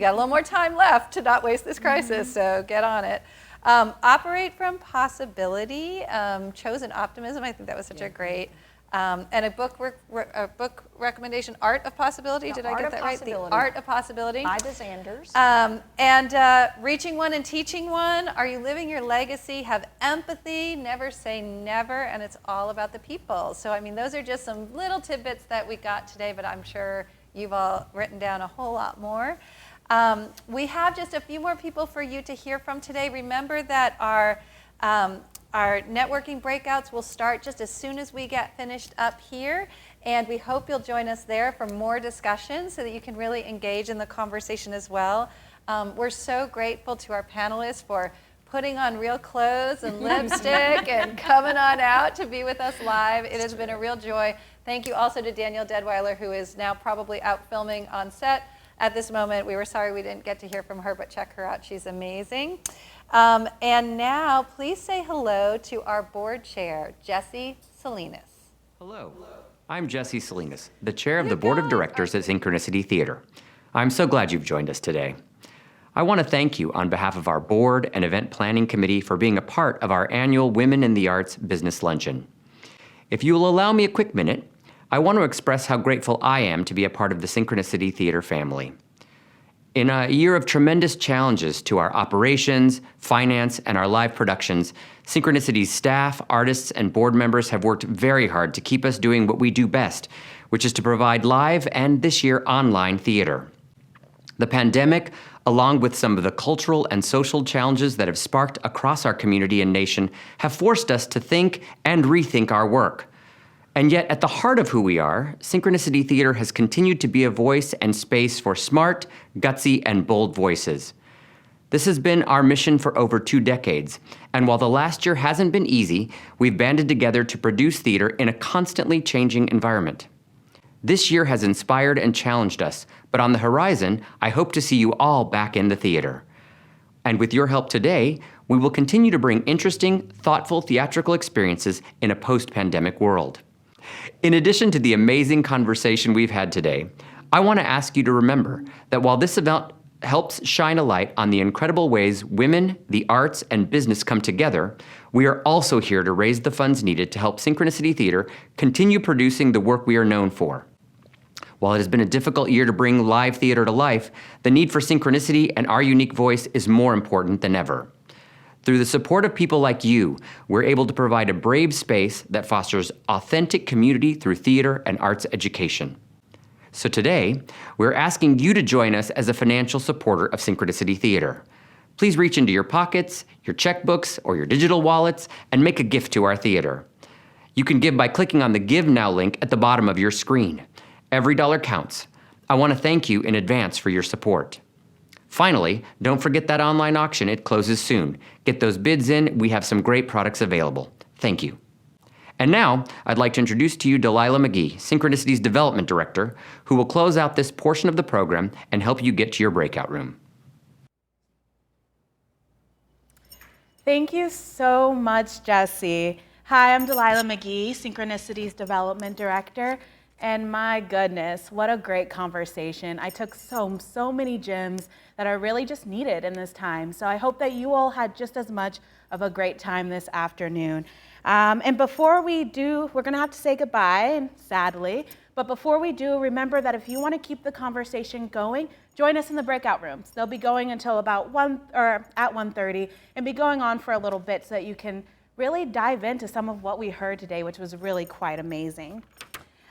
got a little more time left to not waste this crisis, so get on it. Operate from possibility, chosen optimism. I think that was such a great, and a book recommendation, Art of Possibility. Did I get that right? The Art of Possibility. By the Sanders. And reaching one and teaching one. Are you living your legacy? Have empathy. Never say never. And it's all about the people. So, those are just some little tidbits that we got today, but I'm sure you've all written down a whole lot more. We have just a few more people for you to hear from today. Remember that our networking breakouts will start just as soon as we get finished up here, and we hope you'll join us there for more discussion so that you can really engage in the conversation as well. We're so grateful to our panelists for putting on real clothes and lipstick and coming on out to be with us live. It has been a real joy. Thank you also to Danielle Deadweiler, who is now probably out filming on set at this moment. We were sorry we didn't get to hear from her, but check her out. She's amazing. And now, please say hello to our board chair, Jesse Salinas. Hello. I'm Jesse Salinas, the chair of the board of directors at Synchronicity Theater. I'm so glad you've joined us today. I want to thank you on behalf of our board and event planning committee for being a part of our annual Women in the Arts Business Luncheon. If you will allow me a quick minute, I want to express how grateful I am to be a part of the Synchronicity Theater family. In a year of tremendous challenges to our operations, finance, and our live productions, Synchronicity's staff, artists, and board members have worked very hard to keep us doing what we do best, which is to provide live and, this year, online theater. The pandemic, along with some of the cultural and social challenges that have sparked across our community and nation, have forced us to think and rethink our work. And yet, at the heart of who we are, Synchronicity Theater has continued to be a voice and space for smart, gutsy, and bold voices. This has been our mission for over 2 decades, and while the last year hasn't been easy, we've banded together to produce theater in a constantly changing environment. This year has inspired and challenged us, but on the horizon, I hope to see you all back in the theater. And with your help today, we will continue to bring interesting, thoughtful theatrical experiences in a post-pandemic world. In addition to the amazing conversation we've had today, I want to ask you to remember that while this event helps shine a light on the incredible ways women, the arts, and business come together, we are also here to raise the funds needed to help Synchronicity Theater continue producing the work we are known for. While it has been a difficult year to bring live theater to life, the need for synchronicity and our unique voice is more important than ever. Through the support of people like you, we're able to provide a brave space that fosters authentic community through theater and arts education. So today, we're asking you to join us as a financial supporter of Synchronicity Theater. Please reach into your pockets, your checkbooks, or your digital wallets and make a gift to our theater. You can give by clicking on the Give Now link at the bottom of your screen. Every dollar counts. I want to thank you in advance for your support. Finally, don't forget that online auction. It closes soon. Get those bids in. We have some great products available. Thank you. And now, I'd like to introduce to you Delilah McGee, Synchronicity's Development Director, who will close out this portion of the program and help you get to your breakout room. Thank you so much, Jesse. Hi, I'm Delilah McGee, Synchronicity's Development Director. And my goodness, what a great conversation. I took so many gems that are really just needed in this time. So I hope that you all had just as much of a great time this afternoon. And before we do, we're gonna have to say goodbye, sadly. But before we do, remember that if you wanna keep the conversation going, join us in the breakout rooms. They'll be going until about at 1:30 and be going on for a little bit so that you can really dive into some of what we heard today, which was really quite amazing.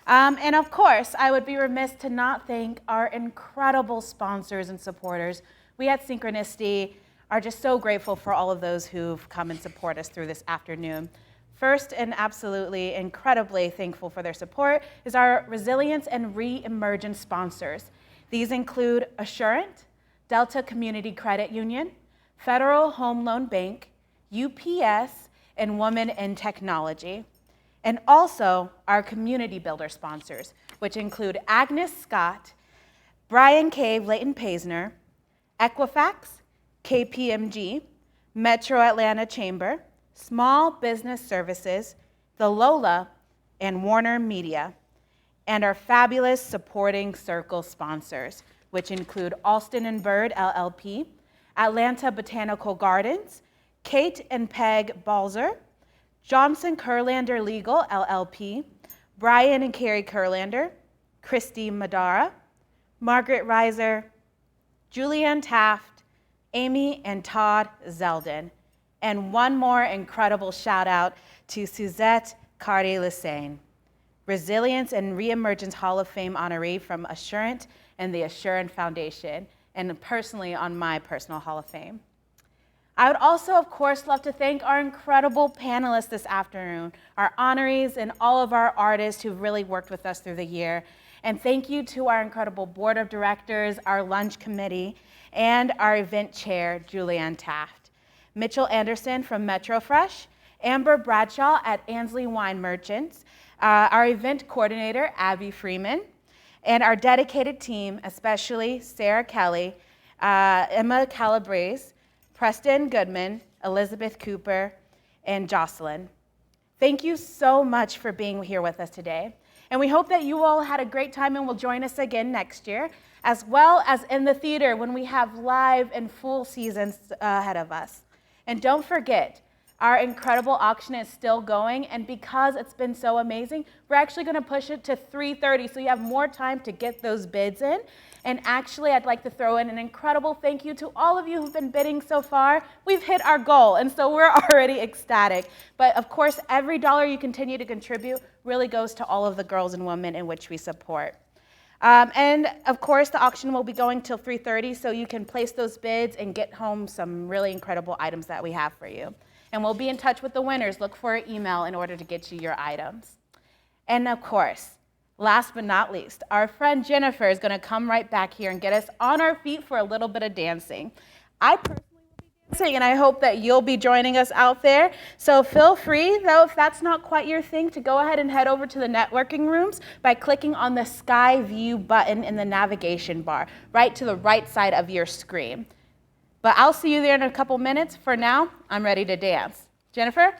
And of course, I would be remiss to not thank our incredible sponsors and supporters. We at Synchronicity are just so grateful for all of those who've come and support us through this afternoon. First, and absolutely incredibly thankful for their support, is our resilience and re-emergence sponsors. These include Assurant, Delta Community Credit Union, Federal Home Loan Bank, UPS, and Women in Technology. And also our community builder sponsors, which include Agnes Scott, Brian Cave, Leighton Paisner, Equifax, KPMG, Metro Atlanta Chamber, Small Business Services, the Lola, and Warner Media, and our fabulous supporting circle sponsors, which include Alston and Bird LLP, Atlanta Botanical Gardens, Kate and Peg Balzer, Johnson Kurlander Legal LLP, Brian and Carrie Kurlander, Christy Madara, Margaret Reiser, Julianne Taft, Amy and Todd Zeldin, and one more incredible shout out to Suzette Cardi-Lassane, Resilience and Reemergence Hall of Fame honoree from Assurant and the Assurant Foundation, and personally on my personal Hall of Fame. I would also, of course, love to thank our incredible panelists this afternoon, our honorees, and all of our artists who've really worked with us through the year. And thank you to our incredible board of directors, our lunch committee, and our event chair, Julianne Taft. Mitchell Anderson from Metro Fresh, Amber Bradshaw at Ansley Wine Merchants, our event coordinator, Abby Freeman, and our dedicated team, especially Sarah Kelly, Emma Calabrese, Preston Goodman, Elizabeth Cooper, and Jocelyn. Thank you so much for being here with us today. And we hope that you all had a great time and will join us again next year, as well as in the theater when we have live and full seasons ahead of us. And don't forget, our incredible auction is still going, and because it's been so amazing, we're actually going to push it to 3:30, so you have more time to get those bids in. And actually, I'd like to throw in an incredible thank you to all of you who've been bidding so far. We've hit our goal, and so we're already ecstatic. But of course, every dollar you continue to contribute really goes to all of the girls and women in which we support. And of course, the auction will be going till 3:30, so you can place those bids and get home some really incredible items that we have for you. And we'll be in touch with the winners. Look for an email in order to get you your items. And of course, last but not least, our friend Jennifer is going to come right back here and get us on our feet for a little bit of dancing. I personally will be dancing, and I hope that you'll be joining us out there. So feel free, though, if that's not quite your thing, to go ahead and head over to the networking rooms by clicking on the Sky View button in the navigation bar, right to the right side of your screen. But I'll see you there in a couple minutes. For now, I'm ready to dance. Jennifer?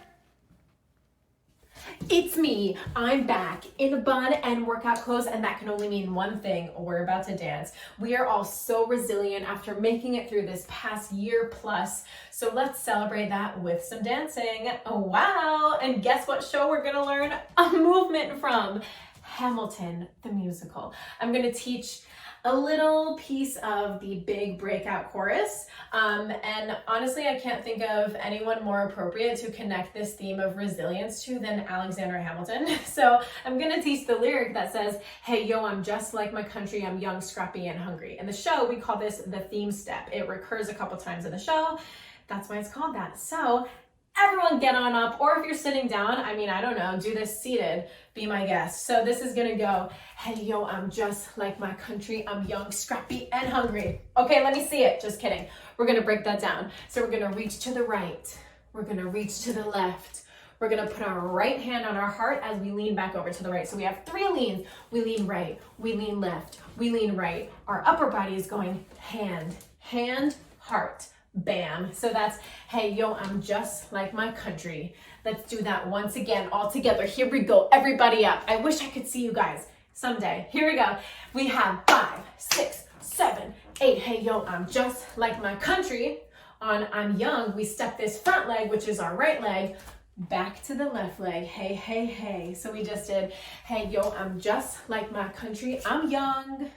It's me. I'm back in a bun and workout clothes, and that can only mean one thing. We're about to dance. We are all so resilient after making it through this past year plus, so let's celebrate that with some dancing. Oh, wow! And guess what show we're gonna learn a movement from? Hamilton, the musical. I'm gonna teach a little piece of the big breakout chorus. And honestly, I can't think of anyone more appropriate to connect this theme of resilience to than Alexander Hamilton. So I'm gonna teach the lyric that says, hey, yo, I'm just like my country, I'm young, scrappy, and hungry. In the show, we call this the theme step. It recurs a couple times in the show. That's why it's called that. So everyone get on up, or if you're sitting down, I mean, I don't know, do this seated, be my guest. So this is gonna go, hey, yo, I'm just like my country, I'm young, scrappy, and hungry. Okay, let me see it, just kidding. We're gonna break that down. So we're gonna reach to the right, we're gonna reach to the left, we're gonna put our right hand on our heart as we lean back over to the right. So we have 3 leans. We lean right, we lean left, we lean right. Our upper body is going hand, hand, heart. Bam. So that's, hey, yo, I'm just like my country. Let's do that once again, all together. Here we go, everybody up. I wish I could see you guys someday. Here we go. We have 5, 6, 7, 8. Hey, yo, I'm just like my country. On I'm young, we step this front leg, which is our right leg, back to the left leg. Hey, hey, hey. So we just did, hey, yo, I'm just like my country. I'm young.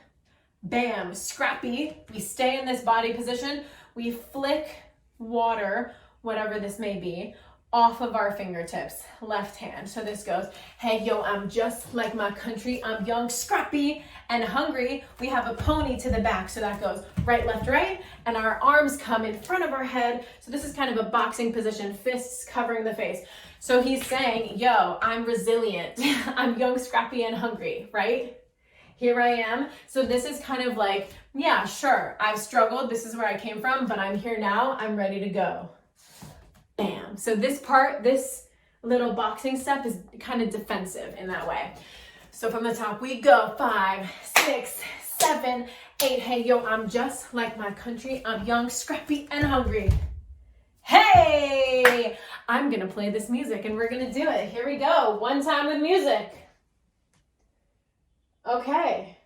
Bam. Scrappy. We stay in this body position. We flick water, whatever this may be, off of our fingertips, left hand. So this goes, hey, yo, I'm just like my country. I'm young, scrappy, and hungry. We have a pony to the back. So that goes right, left, right. And our arms come in front of our head. So this is kind of a boxing position, fists covering the face. So he's saying, yo, I'm resilient. I'm young, scrappy, and hungry, right? Here I am. So this is kind of like, yeah, sure, I've struggled. This is where I came from, but I'm here now. I'm ready to go. Bam. So this part, this little boxing step is kind of defensive in that way. So from the top we go, 5, 6, 7, 8. Hey, yo, I'm just like my country. I'm young, scrappy, and hungry. Hey, I'm gonna play this music and we're gonna do it. Here we go. One time with music. Okay,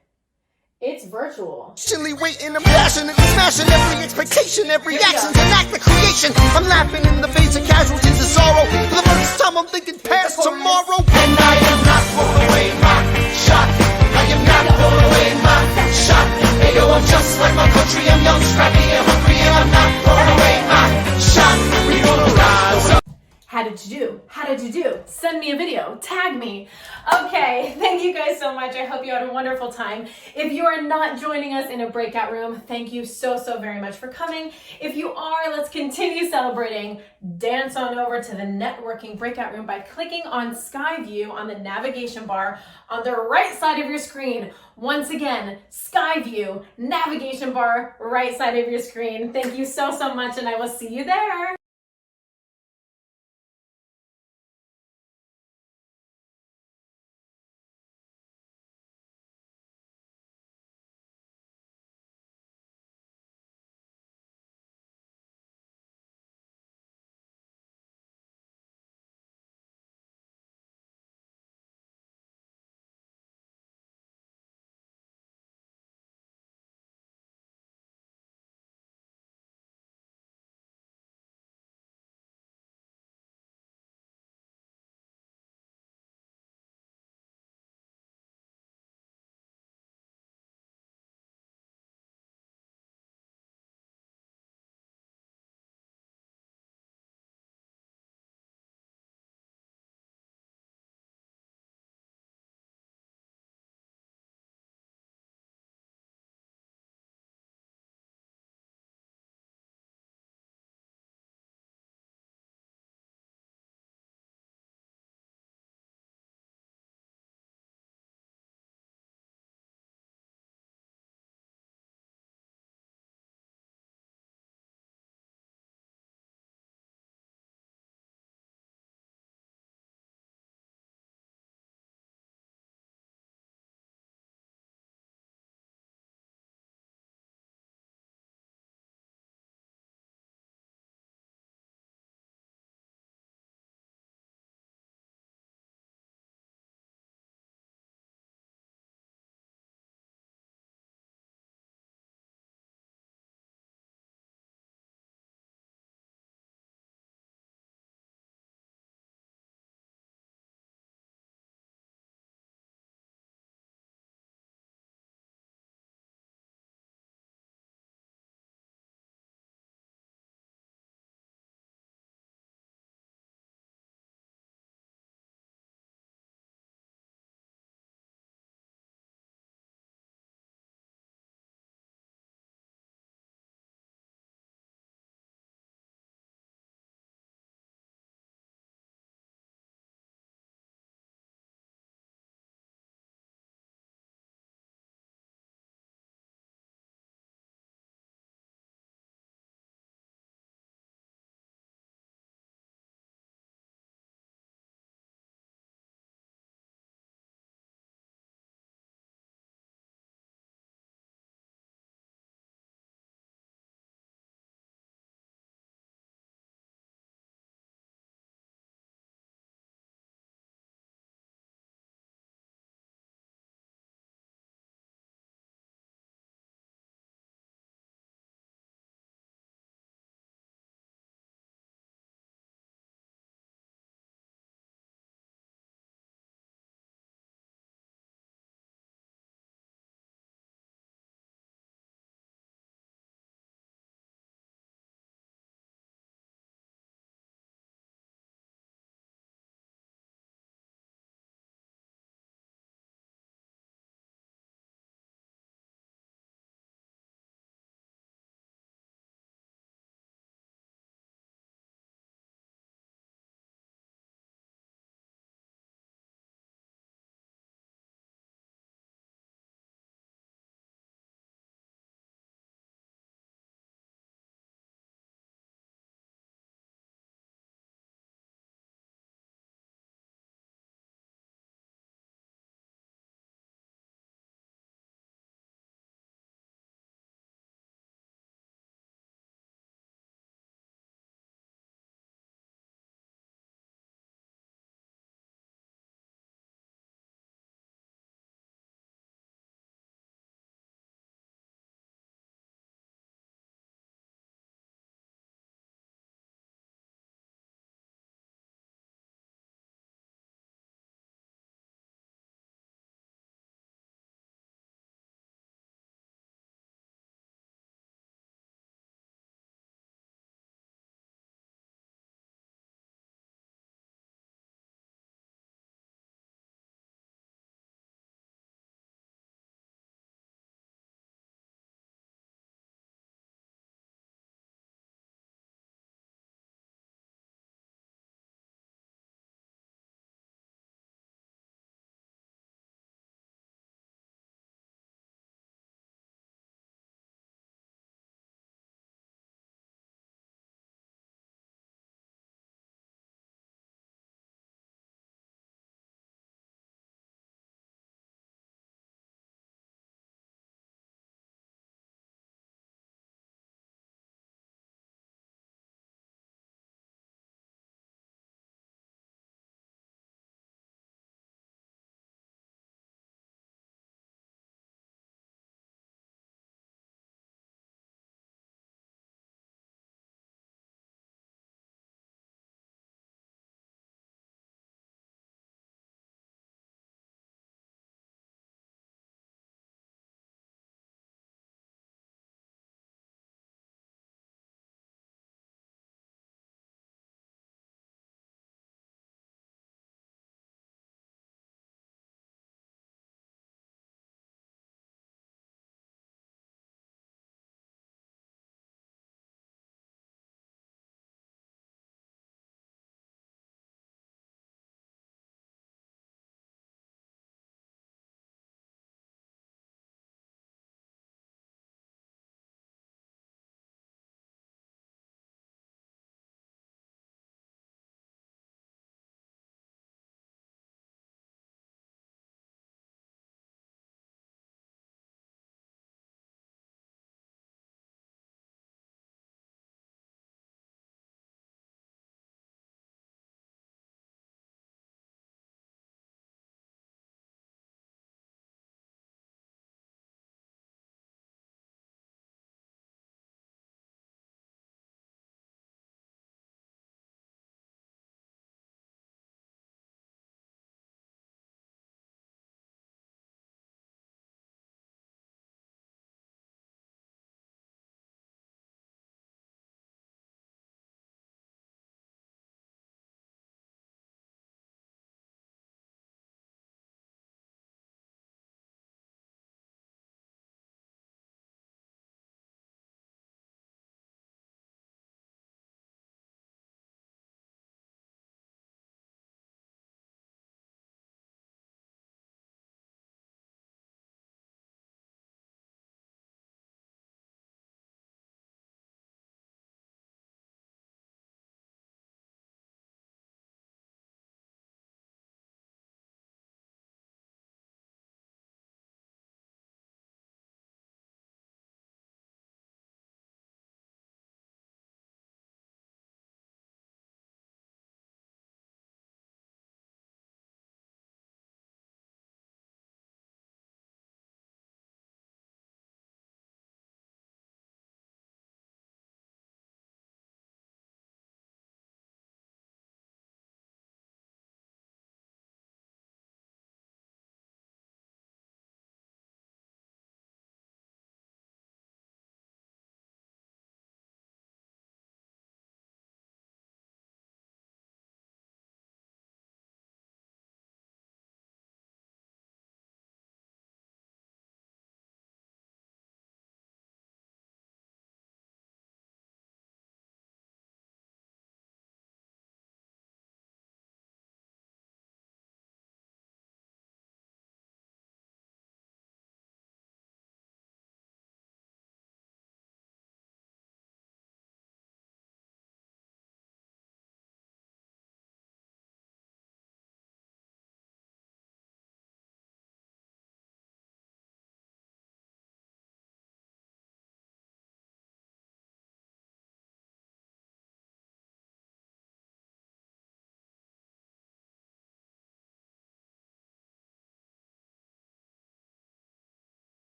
it's virtual. Chilly waiting, I'm passionately smashing every expectation, every action's an act of creation. I'm laughing in the face of casualties of sorrow. For the first time I'm thinking past tomorrow. And I am not throwing away my shot. I am not throwing away my shot. Hey yo, I'm just like my country. I'm young, scrappy, and hungry, and I'm not throwing away my shot. We gonna rise up. How did you do? How did you do? Send me a video, tag me. Okay, thank you guys so much. I hope you had a wonderful time. If you are not joining us in a breakout room, thank you so very much for coming. If you are, let's continue celebrating. Dance on over to the networking breakout room by clicking on Sky View on the navigation bar on the right side of your screen. Once again, Sky View, navigation bar, right side of your screen. Thank you so much, and I will see you there.